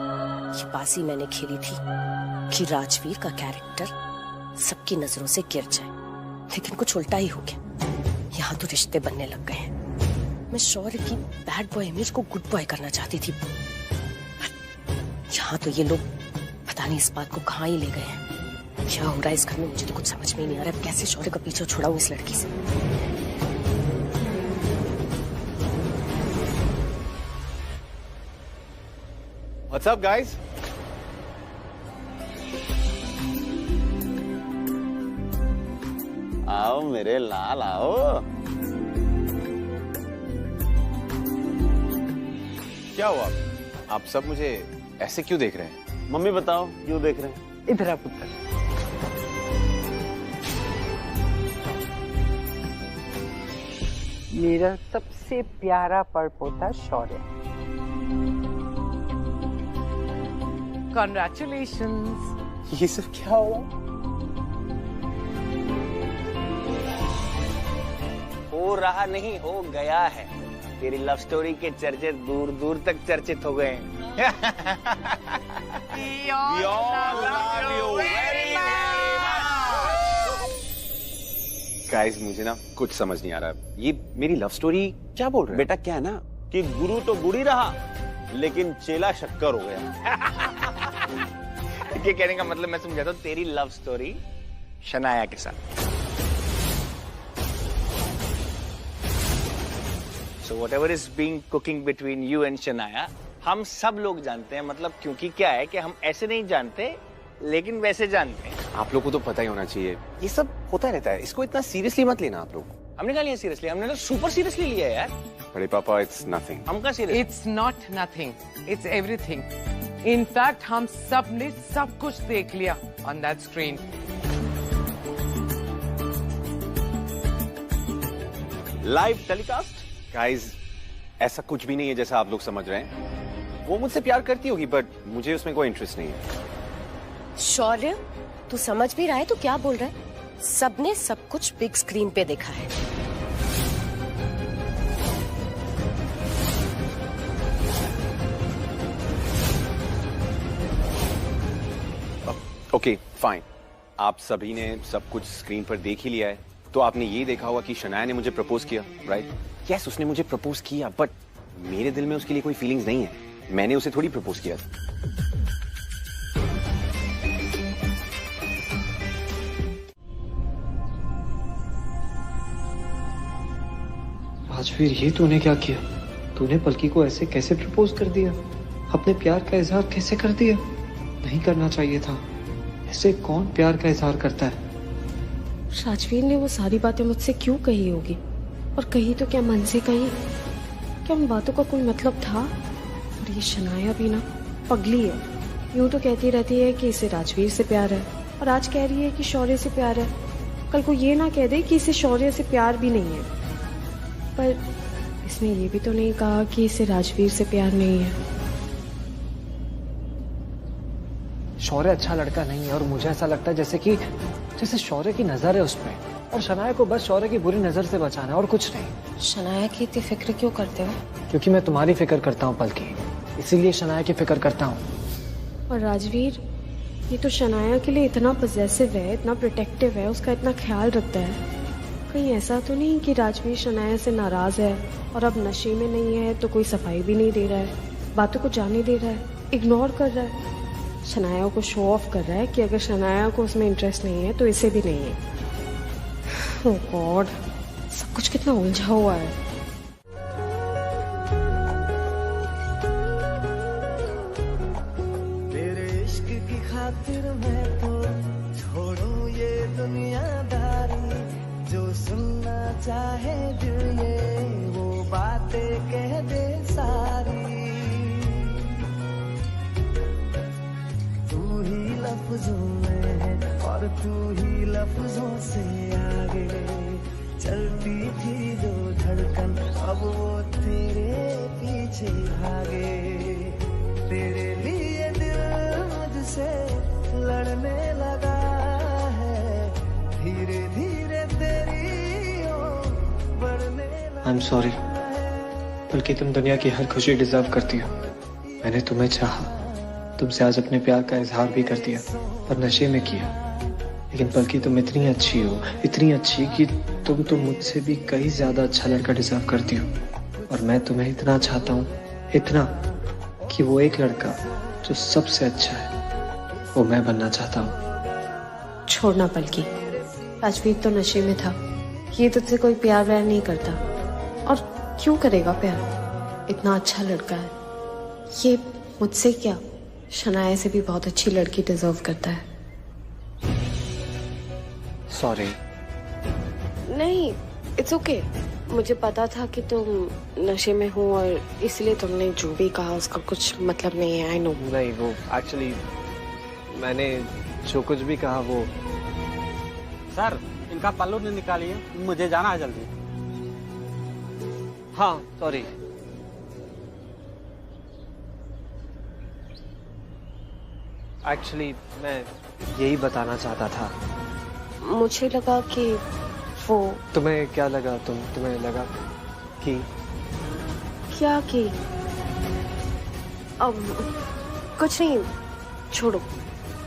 ये बाजी मैंने खेली थी कि राजवीर का कैरेक्टर सबकी नजरों से गिर जाए, लेकिन कुछ उल्टा ही हो गया। यहाँ तो रिश्ते बनने लग गए हैं। मैं शौर्य की बैड बॉय इमेज को गुड बॉय करना चाहती थी, यहाँ तो ये लोग पता नहीं इस बात को कहाँ ही ले गए हैं। क्या हो रहा है इस घर में मुझे तो कुछ समझ में ही नहीं आ रहा है। कैसे शौर्य का पीछा छुड़ाऊं इस लड़की से। What's up, guys? आओ मेरे लाल आओ। क्या हुआ? आप सब मुझे ऐसे क्यों देख रहे हैं? मम्मी बताओ क्यों देख रहे हैं? इधर आ पुत्र। मेरा सबसे प्यारा परपोता शौर्य। Congratulations. ये सब क्या हुआ? हो रहा नहीं, हो गया है। तेरी लव स्टोरी के चर्चे दूर दूर तक चर्चित हो गए हैं। गाइस, मुझे ना कुछ समझ नहीं आ रहा। ये मेरी लव स्टोरी क्या बोल रहे हैं? बेटा क्या है ना कि गुरु तो गुड़ी रहा, लेकिन चेला शक्कर हो गया। ये कहने का मतलब मैं समझाता हूँ, तेरी लव स्टोरी शनाया के साथ। So whatever is being cooking between you and Shanaya, हम सब लोग जानते हैं। मतलब क्योंकि क्या है कि हम ऐसे नहीं जानते, लेकिन वैसे जानते हैं। आप लोग को तो पता ही होना चाहिए, ये सब होता रहता है। इसको इतना सीरियसली मत लेना आप लोग। हमने कहा लिया सीरियसली, हमने तो सुपर सीरियसली लिया यार। बड़े पापा, इट्स नथिंग। हम कहा serious? It's not nothing. It's everything. In fact, हम सब ने सब कुछ देख लिया on that screen. Live telecast? Guys, ऐसा कुछ भी नहीं है जैसा आप लोग समझ रहे हैं। वो मुझसे प्यार करती होगी, बट मुझे उसमें कोई इंटरेस्ट नहीं है। शौर्य, तू समझ भी रहा है तो क्या बोल रहा है? सबने सब कुछ बिग स्क्रीन पे देखा है। ओके फाइन, आप सभी ने सब कुछ स्क्रीन पर देख ही लिया है, तो आपने ये देखा होगा कि शनाया ने मुझे प्रपोज किया, राइट? यस, उसने मुझे प्रपोज किया, बट मेरे दिल में उसके लिए कोई फीलिंग्स नहीं है। मैंने उसे थोड़ी प्रपोज किया था। राजवीर, ये तूने क्या किया? तूने पलकी को ऐसे कैसे प्रपोज कर दिया? अपने प्यार का इजहार कैसे कर दिया? नहीं करना चाहिए था। ऐसे कौन प्यार का इजहार करता है? राजवीर ने वो सारी बातें मुझसे क्यों कही होगी? और कही तो क्या मन से कही? क्या उन बातों का कोई मतलब था? और ये शनाया भी ना पगली है। यूं तो कहती रहती है कि इसे राजवीर से प्यार है, और आज कह रही है कि शौर्य से प्यार है। कल को ये ना कह दे कि इसे शौर्य से प्यार भी नहीं है। पर इसने ये भी तो नहीं कहा कि इसे राजवीर से प्यार नहीं है। शौर्य अच्छा लड़का नहीं है, और मुझे ऐसा लगता है जैसे शौर्य की नजर है उसमें, और शनाया को बस शौर्य की बुरी नजर से बचाना है और कुछ नहीं। शनाया की इतनी फिक्र क्यों करते हो? क्योंकि मैं तुम्हारी फिक्र करता हूँ पलकी, इसीलिए शनाया की फिक्र करता हूँ। और राजवीर, ये तो शनाया के लिए इतना पजेसिव है, इतना प्रोटेक्टिव है, उसका इतना ख्याल रखता है। कहीं ऐसा तो नहीं कि राजवीर शनाया से नाराज है और अब नशे में नहीं है तो कोई सफाई भी नहीं दे रहा है, बातों को जाने दे रहा है, इग्नोर कर रहा है, शनाया को शो ऑफ कर रहा है कि अगर शनाया को उसमें इंटरेस्ट नहीं है तो इसे भी नहीं है। ओह गॉड, सब कुछ कितना उलझा हुआ है। तेरे इश्क की खातिर मैं तो छोड़ूं ये दुनियादारी, जो सुनना चाहे दिल ये वो बातें कह दे सारी। तू ही लफ्जों में है और तू ही लफ्जों से आगे, चलती थी जो धड़कन अब वो तेरे पीछे भागे। तेरे लिए दिल आई एम सॉरी। बल्कि तुम दुनिया की हर खुशी डिजर्व करती हो। मैंने तुम्हें चाहा, तुमसे आज अपने प्यार का इजहार भी कर दिया, पर नशे में किया। लेकिन बल्कि तुम इतनी अच्छी हो, इतनी अच्छी कि तुम तो मुझसे भी कहीं ज्यादा अच्छा लड़का डिजर्व करती हो। और मैं तुम्हें इतना चाहता हूँ, इतना, कि वो एक लड़का जो सबसे अच्छा है वो मैं बनना चाहता हूँ। छोड़ना पलकी, राजवीर तो नशे में था। ये तुझसे कोई प्यार व्यार नहीं करता, और क्यों करेगा प्यार? इतना अच्छा लड़का है ये। मुझसे क्या, शनाया से भी बहुत अच्छी लड़की डिजर्व करता है। सॉरी। नहीं, इट्स ओके। मुझे पता था कि तुम नशे में हो और इसलिए तुमने जो भी कहा उसका कुछ मतलब नहीं है। I know. नहीं, वो एक्चुअली मैंने जो कुछ भी कहा वो। सर, इनका पल्लू निकालिए, मुझे जाना है जल्दी। हाँ, सॉरी। एक्चुअली मैं यही बताना चाहता था। मुझे लगा कि वो। तुम्हें क्या लगा? तुम्हें लगा कि क्या कि अब कुछ नहीं, छोड़ो,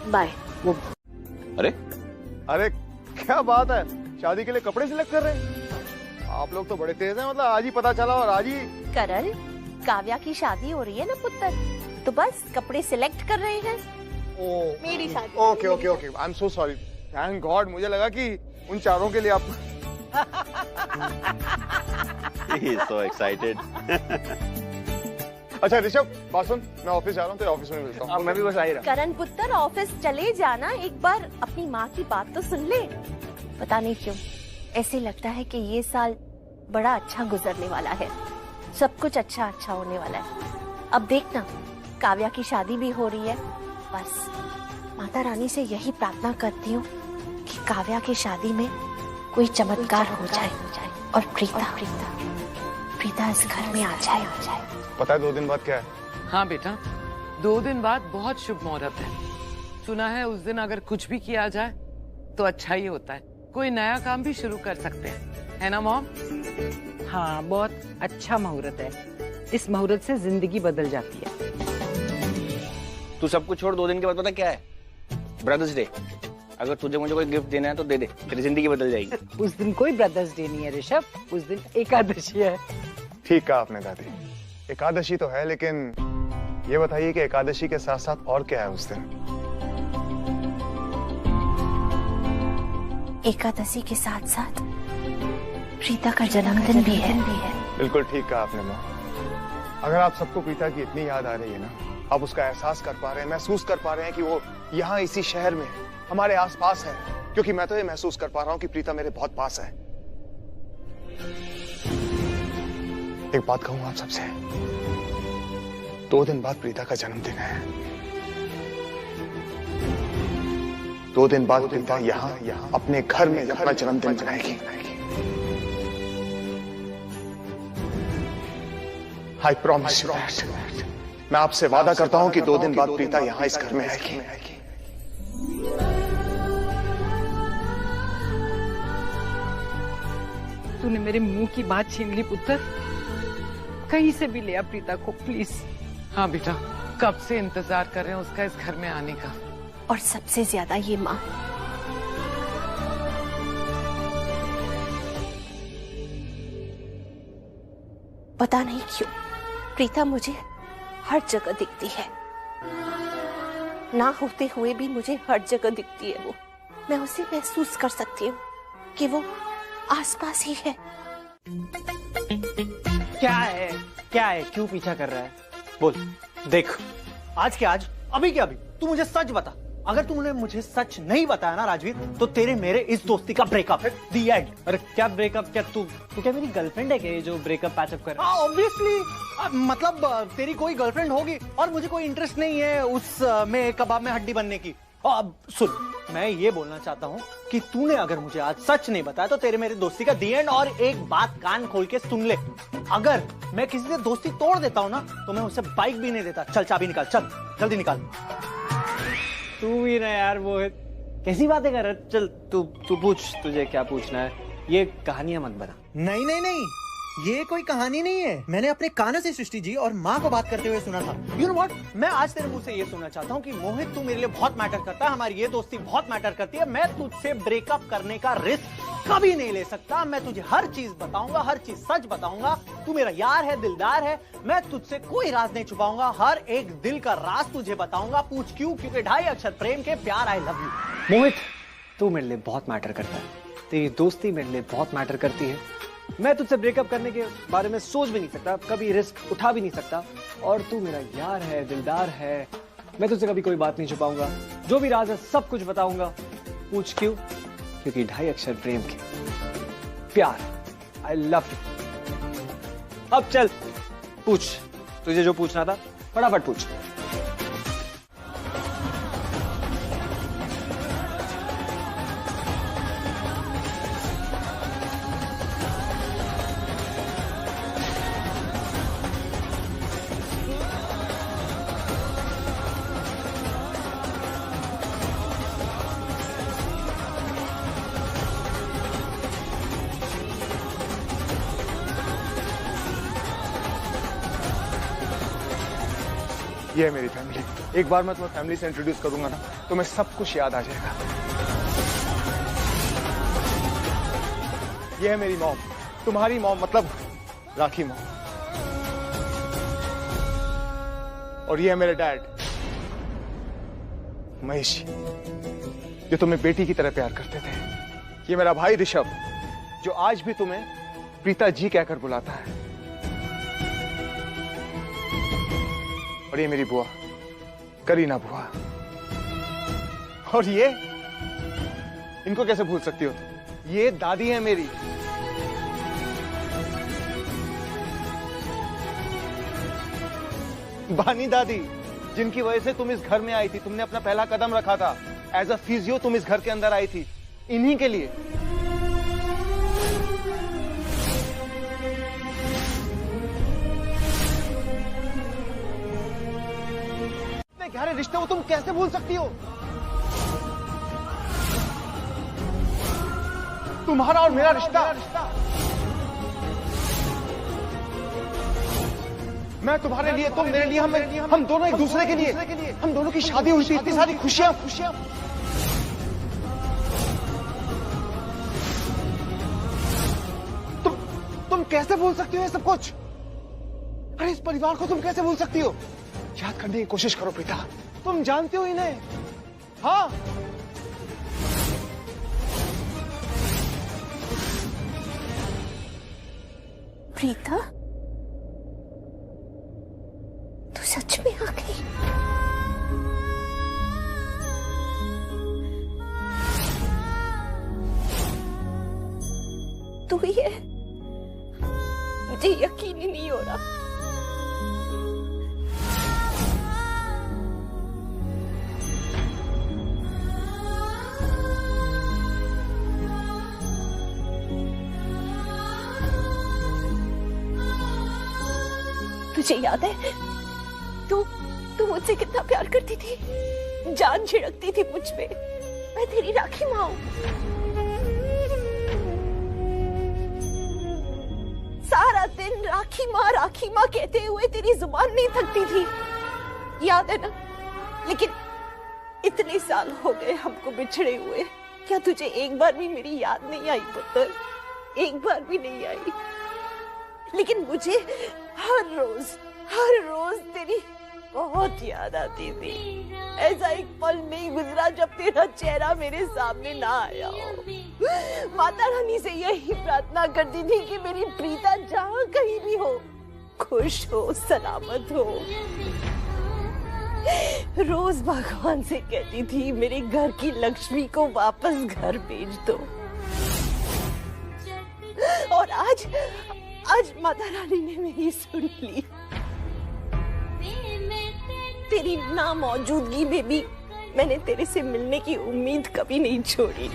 बाय। अरे अरे क्या बात है, शादी के लिए कपड़े सिलेक्ट कर रहे हैं आप लोग? तो बड़े तेज हैं, मतलब आज ही पता चला और आज ही। करण, काव्या की शादी हो रही है ना पुत्र, तो बस कपड़े सिलेक्ट कर रहे हैं। मेरी शादी। Okay okay okay, I am so sorry. Thank God, मुझे लगा कि उन चारों के लिए आप। He is so excited. अच्छा ऋषभ, बात सुन, मैं ऑफिस जा रहा हूँ, तो ऑफिस में मिलता हूँ। मैं भी बस आ ही रहा। करण पुत्र, ऑफिस चले जाना, एक बार अपनी माँ की बात तो सुन ले। पता नहीं क्यों ऐसे लगता है कि ये साल बड़ा अच्छा गुजरने वाला है, सब कुछ अच्छा अच्छा होने वाला है। अब देखना, काव्या की शादी भी हो रही है। बस माता रानी से यही प्रार्थना करती हूँ कि काव्या की शादी में कोई चमत्कार हो जाए और प्रीता इस घर में आ जाए। पता है 2 दिन बाद क्या है? हाँ बेटा, 2 दिन बाद बहुत शुभ मुहूर्त है। सुना है उस दिन अगर कुछ भी किया जाए तो अच्छा ही होता है। कोई नया काम भी शुरू कर सकते हैं, है ना मॉम? हाँ, बहुत अच्छा मुहूर्त है। इस मुहूर्त से जिंदगी बदल जाती है। तू सब कुछ छोड़, 2 दिन के बाद पता क्या है? Brothers day. अगर तुझे मुझे कोई गिफ्ट देना है तो दे दे, तेरी जिंदगी बदल जाएगी। उस दिन कोई ब्रदर्स डे नहीं है ऋषभ, उस दिन एकादशी है। ठीक कहा आपने दादी, एकादशी तो है, लेकिन ये बताइए कि एकादशी के साथ साथ और क्या है उस दिन? एकादशी के साथ साथ प्रीता का जन्मदिन भी है। बिल्कुल ठीक कहा आपने माँ। अगर आप सबको प्रीता की इतनी याद आ रही है ना, आप उसका एहसास कर पा रहे हैं, महसूस कर पा रहे हैं कि वो यहाँ इसी शहर में हमारे आसपास है, क्योंकि मैं तो ये महसूस कर पा रहा हूँ कि प्रीता मेरे बहुत पास है। एक बात कहूँ आप सबसे, 2 दिन बाद प्रीता का जन्मदिन है। 2 दिन बाद प्रीता यहाँ अपने घर में अपना जन्मदिन मनाएगी। I promise you that. मैं आपसे वादा करता हूं कि 2 दिन बाद प्रीता यहाँ इस घर में आएगी। तूने मेरे मुंह की बात छीन ली पुत्र। कहीं से भी ले आ प्रीता को प्लीज। हाँ बेटा, कब से इंतजार कर रहे हैं उसका इस घर में आने का। और सबसे ज्यादा ये माँ। पता नहीं क्यों प्रीता मुझे हर जगह दिखती है, ना होते हुए भी मुझे हर जगह दिखती है। वो, मैं उसे महसूस कर सकती हूँ कि वो आसपास ही है। क्या है, क्या है, क्यों पीछा कर रहा है? बोल। देख, आज के आज, अभी के अभी तू मुझे सच बता। अगर तूने मुझे सच नहीं बताया ना राजवीर, तो तेरे मेरे इस दोस्ती का ब्रेकअप है। दी एंड। अरे क्या ब्रेकअप? क्या तू क्या मेरी गर्लफ्रेंड है क्या जो ब्रेकअप पैचअप कर? हाँ ऑब्वियसली, मतलब तेरी कोई गर्लफ्रेंड होगी और मुझे कोई इंटरेस्ट नहीं है उस में कबाब में हड्डी बनने की। अब सुन, मैं ये बोलना चाहता हूँ कि तूने अगर मुझे आज सच नहीं बताया तो तेरे मेरे दोस्ती का दी एंड। और एक बात कान खोल के सुन ले, अगर मैं किसी से दोस्ती तोड़ देता हूँ ना तो मैं उसे बाइक भी नहीं देता। चल चाबी निकाल, चल जल्दी निकाल। तू भी ना यार मोहित, कैसी बातें कर रहा? चल तू पूछ, तुझे क्या पूछना है। ये कहानियां मत बना। नहीं नहीं नहीं, ये कोई कहानी नहीं है। मैंने अपने कानों से सृष्टि जी और माँ को बात करते हुए सुना था। यू नो व्हाट, मैं आज तेरे मुंह से ये सुनना चाहता हूँ कि मोहित तू मेरे लिए बहुत मैटर करता है, हमारी ये दोस्ती बहुत मैटर करती है। मैं तुझसे ब्रेकअप करने का रिस्क कभी नहीं ले सकता। मैं तुझे हर चीज बताऊंगा, हर चीज सच बताऊंगा। तू मेरा यार है, दिलदार है। मैं तुझसे कोई राज नहीं छुपाऊंगा, हर एक दिल का राज तुझे बताऊंगा। पूछ क्यों? क्योंकि 2.5 अक्षर प्रेम के प्यार, आई लव यू। मोहित, तू मेरे लिए बहुत मैटर करता है, तेरी दोस्ती मेरे लिए बहुत मैटर करती है। मैं तुझसे ब्रेकअप करने के बारे में सोच भी नहीं सकता, कभी रिस्क उठा भी नहीं सकता। और तू मेरा यार है, दिलदार है। मैं तुझसे कभी कोई बात नहीं छुपाऊंगा, जो भी राज है सब कुछ बताऊंगा। पूछ क्यों? क्योंकि 2.5 अक्षर प्रेम के प्यार, आई लव यू। अब चल पूछ, तुझे जो पूछना था फटाफट पूछ। ये है मेरी फैमिली। एक बार मैं तुम्हें फैमिली से इंट्रोड्यूस करूंगा ना, तो मैं सब कुछ याद आ जाएगा। ये है मेरी मॉम, तुम्हारी मॉम मतलब राखी मॉम। और ये है मेरे डैड महेश, जो तुम्हें बेटी की तरह प्यार करते थे। ये मेरा भाई ऋषभ, जो आज भी तुम्हें प्रीता जी कहकर बुलाता है। और ये मेरी बुआ करीना बुआ। और ये, इनको कैसे भूल सकती हो तुम? ये दादी है मेरी। बानी दादी, जिनकी वजह से तुम इस घर में आई थी, तुमने अपना पहला कदम रखा था। एज अ फिजियो तुम इस घर के अंदर आई थी, इन्हीं के लिए। गहरे रिश्ते हो, तुम कैसे भूल सकती हो? तुम्हारा और मेरा रिश्ता, मैं तुम्हारे लिए, तुम मेरे लिए, हम दोनों एक दूसरे के लिए। हम दोनों की शादी हुई थी, इतनी सारी खुशियां। तुम कैसे भूल सकती हो ये सब कुछ? अरे इस परिवार को तुम कैसे भूल सकती हो? याद करने की कोशिश करो प्रीता, तुम जानते हो इन्हें। हाँ, प्रीता, तू सच में आ गई? तू ही है? मुझे यकीन ही नहीं हो रहा। तुझे याद है तू मुझसे कितना प्यार करती थी, जान छिड़कती थी मुझ पे। मैं तेरी राखी माँ हूं। सारा दिन राखी माँ कहते हुए तेरी जुबान नहीं थकती थी, याद है ना? लेकिन इतने साल हो गए हमको बिछड़े हुए, क्या तुझे एक बार भी मेरी याद नहीं आई पुत्र? एक बार भी नहीं आई। लेकिन मुझे हर रोज तेरी बहुत याद आती थी। ऐसा एक पल नहीं गुजरा जब तेरा चेहरा मेरे सामने ना आया हो। माता रानी से यही प्रार्थना करती थी कि मेरी प्रीता जहाँ कहीं भी हो, खुश हो, सलामत हो। रोज भगवान से कहती थी मेरे घर की लक्ष्मी को वापस घर भेज दो। और आज माता रानी ने मेरी सुन ली। तेरी ना मौजूदगी में भी मैंने तेरे से मिलने की उम्मीद कभी नहीं छोड़ी।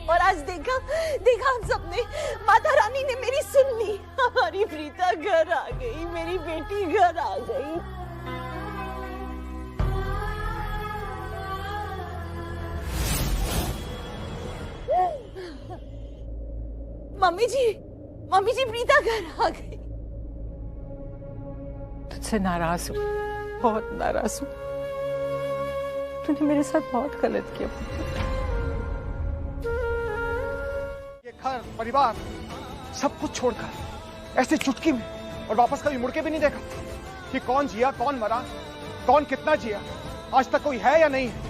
और आज देखा हम सबने, माता रानी ने मेरी सुन ली। हमारी प्रीता घर आ गई, मेरी बेटी घर आ गई। मम्मी जी प्रीता घर आ गई। तुझसे नाराज हूँ, बहुत नाराज हूँ। तूने मेरे साथ बहुत गलत किया। ये घर परिवार सब कुछ छोड़कर ऐसे चुटकी में और वापस कभी मुड़ के भी नहीं देखा कि कौन जिया कौन मरा, कौन कितना जिया, आज तक कोई है या नहीं है।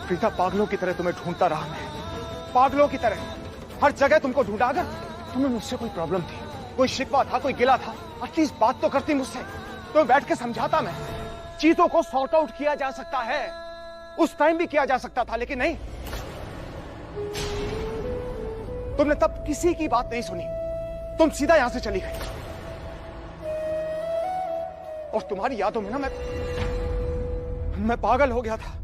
प्रीता, पागलों की तरह तुम्हें ढूंढता रहा मैं, पागलों की तरह हर जगह तुमको ढूंढा। अगर तुम्हें मुझसे कोई प्रॉब्लम थी, कोई शिकवा था, कोई गिला था, एटलीस्ट बात तो करती मुझसे, तो बैठ के समझाता मैं। चीजों को सॉर्ट आउट किया जा सकता है, उस टाइम भी किया जा सकता था, लेकिन नहीं। तुमने तब किसी की बात नहीं सुनी, तुम सीधा यहां से चली गई। और तुम्हारी यादों में ना मैं पागल हो गया था।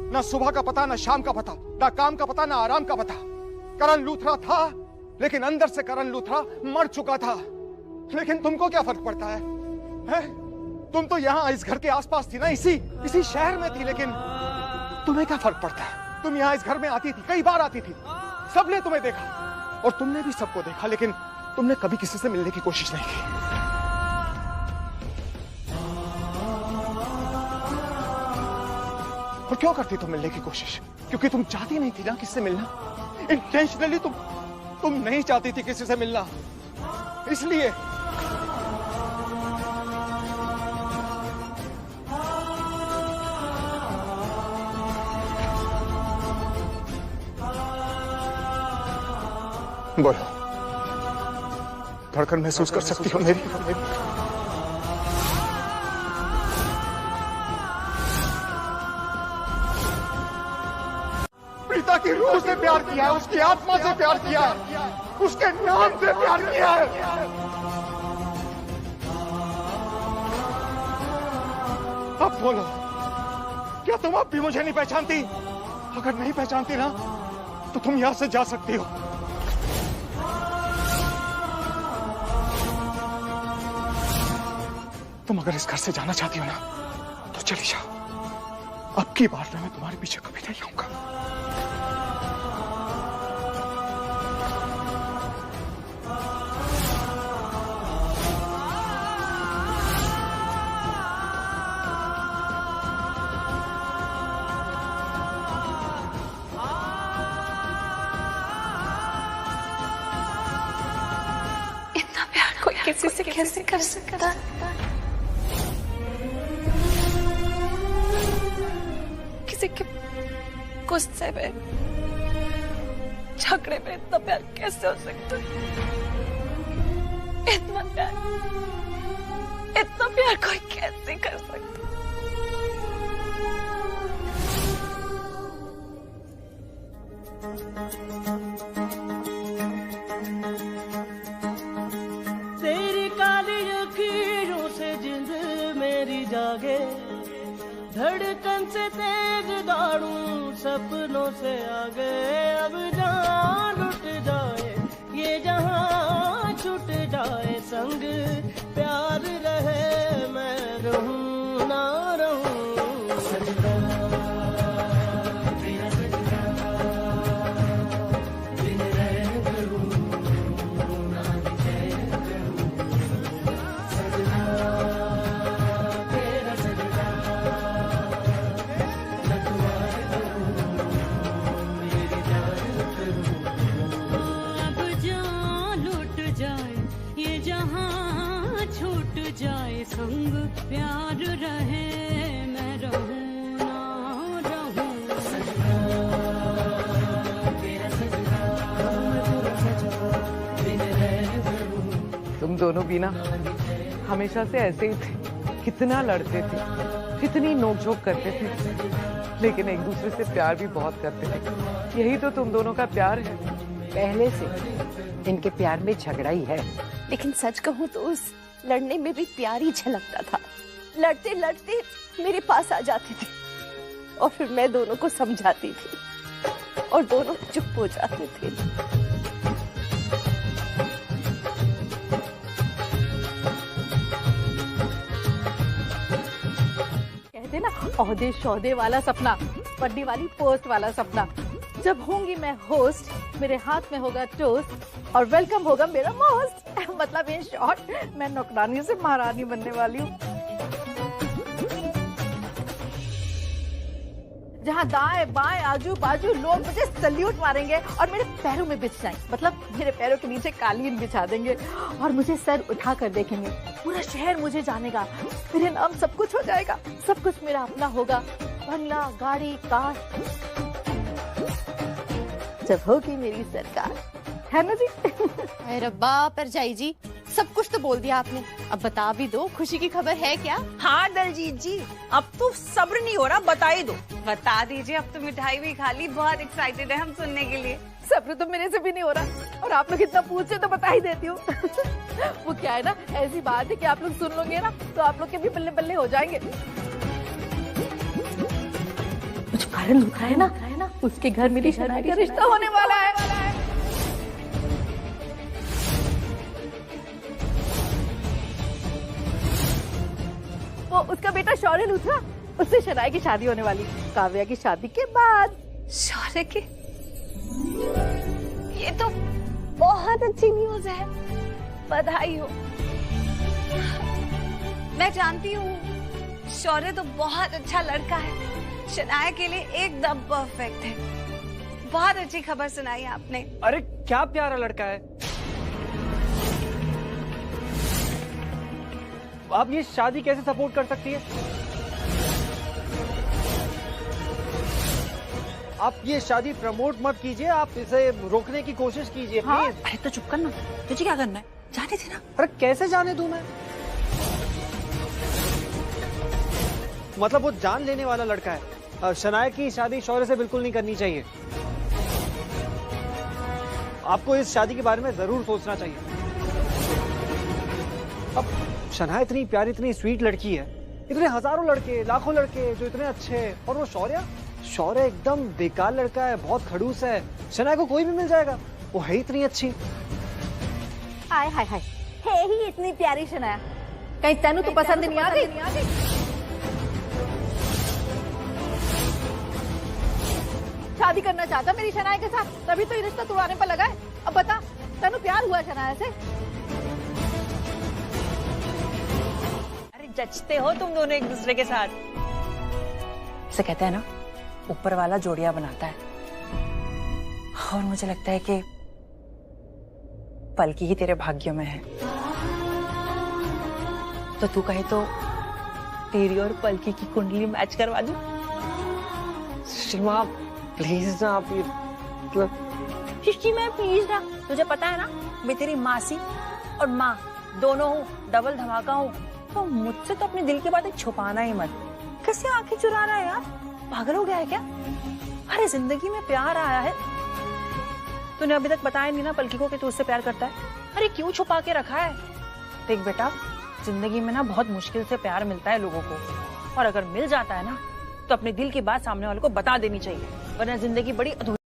ना सुबह का पता, ना शाम का पता, ना काम का पता, ना आराम का पता। करण लूथरा था, लेकिन अंदर से करण लूथरा मर चुका था। लेकिन तुमको क्या फर्क पड़ता है, तुम तो यहाँ इस घर के आसपास थी ना, इसी शहर में थी, लेकिन तुम्हें क्या फर्क पड़ता है। तुम यहाँ इस घर में आती थी, कई बार आती थी, सबने तुम्हें देखा और तुमने भी सबको देखा, लेकिन तुमने कभी किसी से मिलने की कोशिश नहीं की। और क्यों करती तुम मिलने की कोशिश? क्योंकि तुम चाहती नहीं थी ना किससे मिलना। इंटेंशनली तुम नहीं चाहती थी किसी से मिलना, इसलिए। बोलो, धड़कन महसूस कर सकती हो मेरी? प्रीता की रूह से प्यार किया है, उसकी आत्मा से प्यार किया है, उसके नाम से प्यार किया है। अब बोलो, क्या तुम अब भी मुझे नहीं पहचानती? अगर नहीं पहचानती ना, तो तुम यहां से जा सकती हो। तुम अगर इस घर से जाना चाहती हो ना, तो चली जाओ। अब की बार मैं तुम्हारे पीछे कभी नहीं आऊंगा। इतना प्यार कोई किसी से कैसे कर सकता है? किसी के गुस्से में, झगड़े में इतना प्यार कैसे हो सकता है? इतना प्यार कोई कैसे कर सकता? तेरी काली अखीरों से जिंद मेरी जागे, धड़कन से तेज दौड़ूं सपनों से आगे। अब जान लुट जाए ये जहां छूट जाए, संग प्यार रहे मैं रहूं ना रहूं। सजदा तेरा सजदा, दिन रैन करूं ना चैन करूं। सजदा तेरा सजदा, छूट जाए संग प्यार रहे मैं रहूं ना रहूं। तुम दोनों भी ना हमेशा से ऐसे ही थे, कितना लड़ते थे, कितनी नोकझोंक करते थे, लेकिन एक दूसरे से प्यार भी बहुत करते थे। यही तो तुम दोनों का प्यार है। पहले से इनके प्यार में झगड़ा ही है। लेकिन सच कहूं तो उस लड़ने में भी प्यार ही झलकता था। लड़ते लड़ते मेरे पास आ जाते थे और फिर मैं दोनों को समझाती थी और दोनों चुप हो जाते थे। कहते ना औहदे शौदे वाला सपना, बर्थडे वाली पोस्ट वाला सपना। जब होंगी मैं होस्ट, मेरे हाथ में होगा टोस्ट और वेलकम होगा मेरा मोस्ट। मतलब इन शॉर्ट मैं नौकरानी से महारानी बनने वाली हूँ, जहाँ दाएं बाएं आजू बाजू लोग मुझे सल्यूट मारेंगे और मेरे पैरों में बिछ जाएंगे, मतलब मेरे पैरों के नीचे कालीन बिछा देंगे और मुझे सर उठा कर देखेंगे। पूरा शहर मुझे जानेगा, मेरे नाम सब कुछ हो जाएगा, सब कुछ मेरा अपना होगा, बंगला गाड़ी कार, जब होगी मेरी सरकार, है ना जी? अरे रब्बा परजाई जी, सब कुछ तो बोल दिया आपने, अब बता भी दो खुशी की खबर है क्या? हाँ दलजीत जी, अब तो सब्र नहीं हो रहा, बता ही दो। बता दीजिए, अब तो मिठाई भी खा ली, बहुत एक्साइटेड है हम सुनने के लिए। सब्र तो मेरे से भी नहीं हो रहा और आप लोग इतना पूछे तो बता ही देती हूँ। वो क्या है ना, ऐसी बात है कि आप लोग सुन लोगे ना तो आप लोग के भी बल्ले बल्ले हो जाएंगे। कुछ कारण लिखा है ना, उसके घर मेरी शनाया का रिश्ता होने वाला है। वो उसका बेटा शौर्य लूथरा, उससे शनाया की शादी होने वाली, काव्या की शादी के बाद। शौर्य के? ये तो बहुत अच्छी न्यूज है, बधाई हो। मैं जानती हूँ शौर्य तो बहुत अच्छा लड़का है, शनाया के लिए एकदम परफेक्ट है। बहुत अच्छी खबर सुनाई आपने। अरे क्या प्यारा लड़का है। आप ये शादी कैसे सपोर्ट कर सकती है? आप ये शादी प्रमोट मत कीजिए, आप इसे रोकने की कोशिश कीजिए प्लीज। अरे तो चुप करना, तुझे क्या करना है, जाने देना। अरे कैसे जाने दूं मैं? मतलब वो जान लेने वाला लड़का है। शनाया की शादी शौर्य से बिल्कुल नहीं करनी चाहिए। आपको इस शादी के बारे में जरूर सोचना चाहिए। अब शनाया इतनी प्यारी इतनी स्वीट लड़की है, इतने हजारों लड़के लाखों लड़के जो इतने अच्छे हैं, और वो शौर्य एकदम बेकार लड़का है, बहुत खड़ूस है। शनाया को कोई भी मिल जाएगा, वो है इतनी अच्छी। हाय हाय हाय, है ही इतनी प्यारी शनाया, कहीं तेनू तो पसंद नहीं आ गई? शादी करना चाहता मेरी शनाया के साथ, तभी तो ये रिश्ता तुड़ाने पर लगा है। अब बता, तेनू प्यार हुआ शनाया से? अरे जचते हो तुम दोनों एक दूसरे के साथ। इसे कहते हैं ना, ऊपर वाला जोड़ियां बनाता है, और मुझे लगता है कि पलकी ही तेरे भाग्य में है। तो तू कहे तो तेरी और पलकी की कुंडली मैच करवा दूं? सीमा प्लीज ना, आप ये मतलब। शिष्टी में प्लीज ना, तुझे पता है ना मैं तेरी मासी और माँ दोनों हूँ, डबल धमाका हूँ, तो मुझसे तो अपने दिल की बातें छुपाना ही मत। कैसे आंखें चुरा रहा है यार, पागल हो गया है क्या? अरे जिंदगी में प्यार आया है, तूने अभी तक बताया नहीं ना पलकी को कि तू उससे प्यार करता है। अरे क्यों छुपा के रखा है? देख बेटा, जिंदगी में ना बहुत मुश्किल से प्यार मिलता है लोगों को, और अगर मिल जाता है ना तो अपने दिल की बात सामने वाले को बता देनी चाहिए, वरना जिंदगी बड़ी अधूरी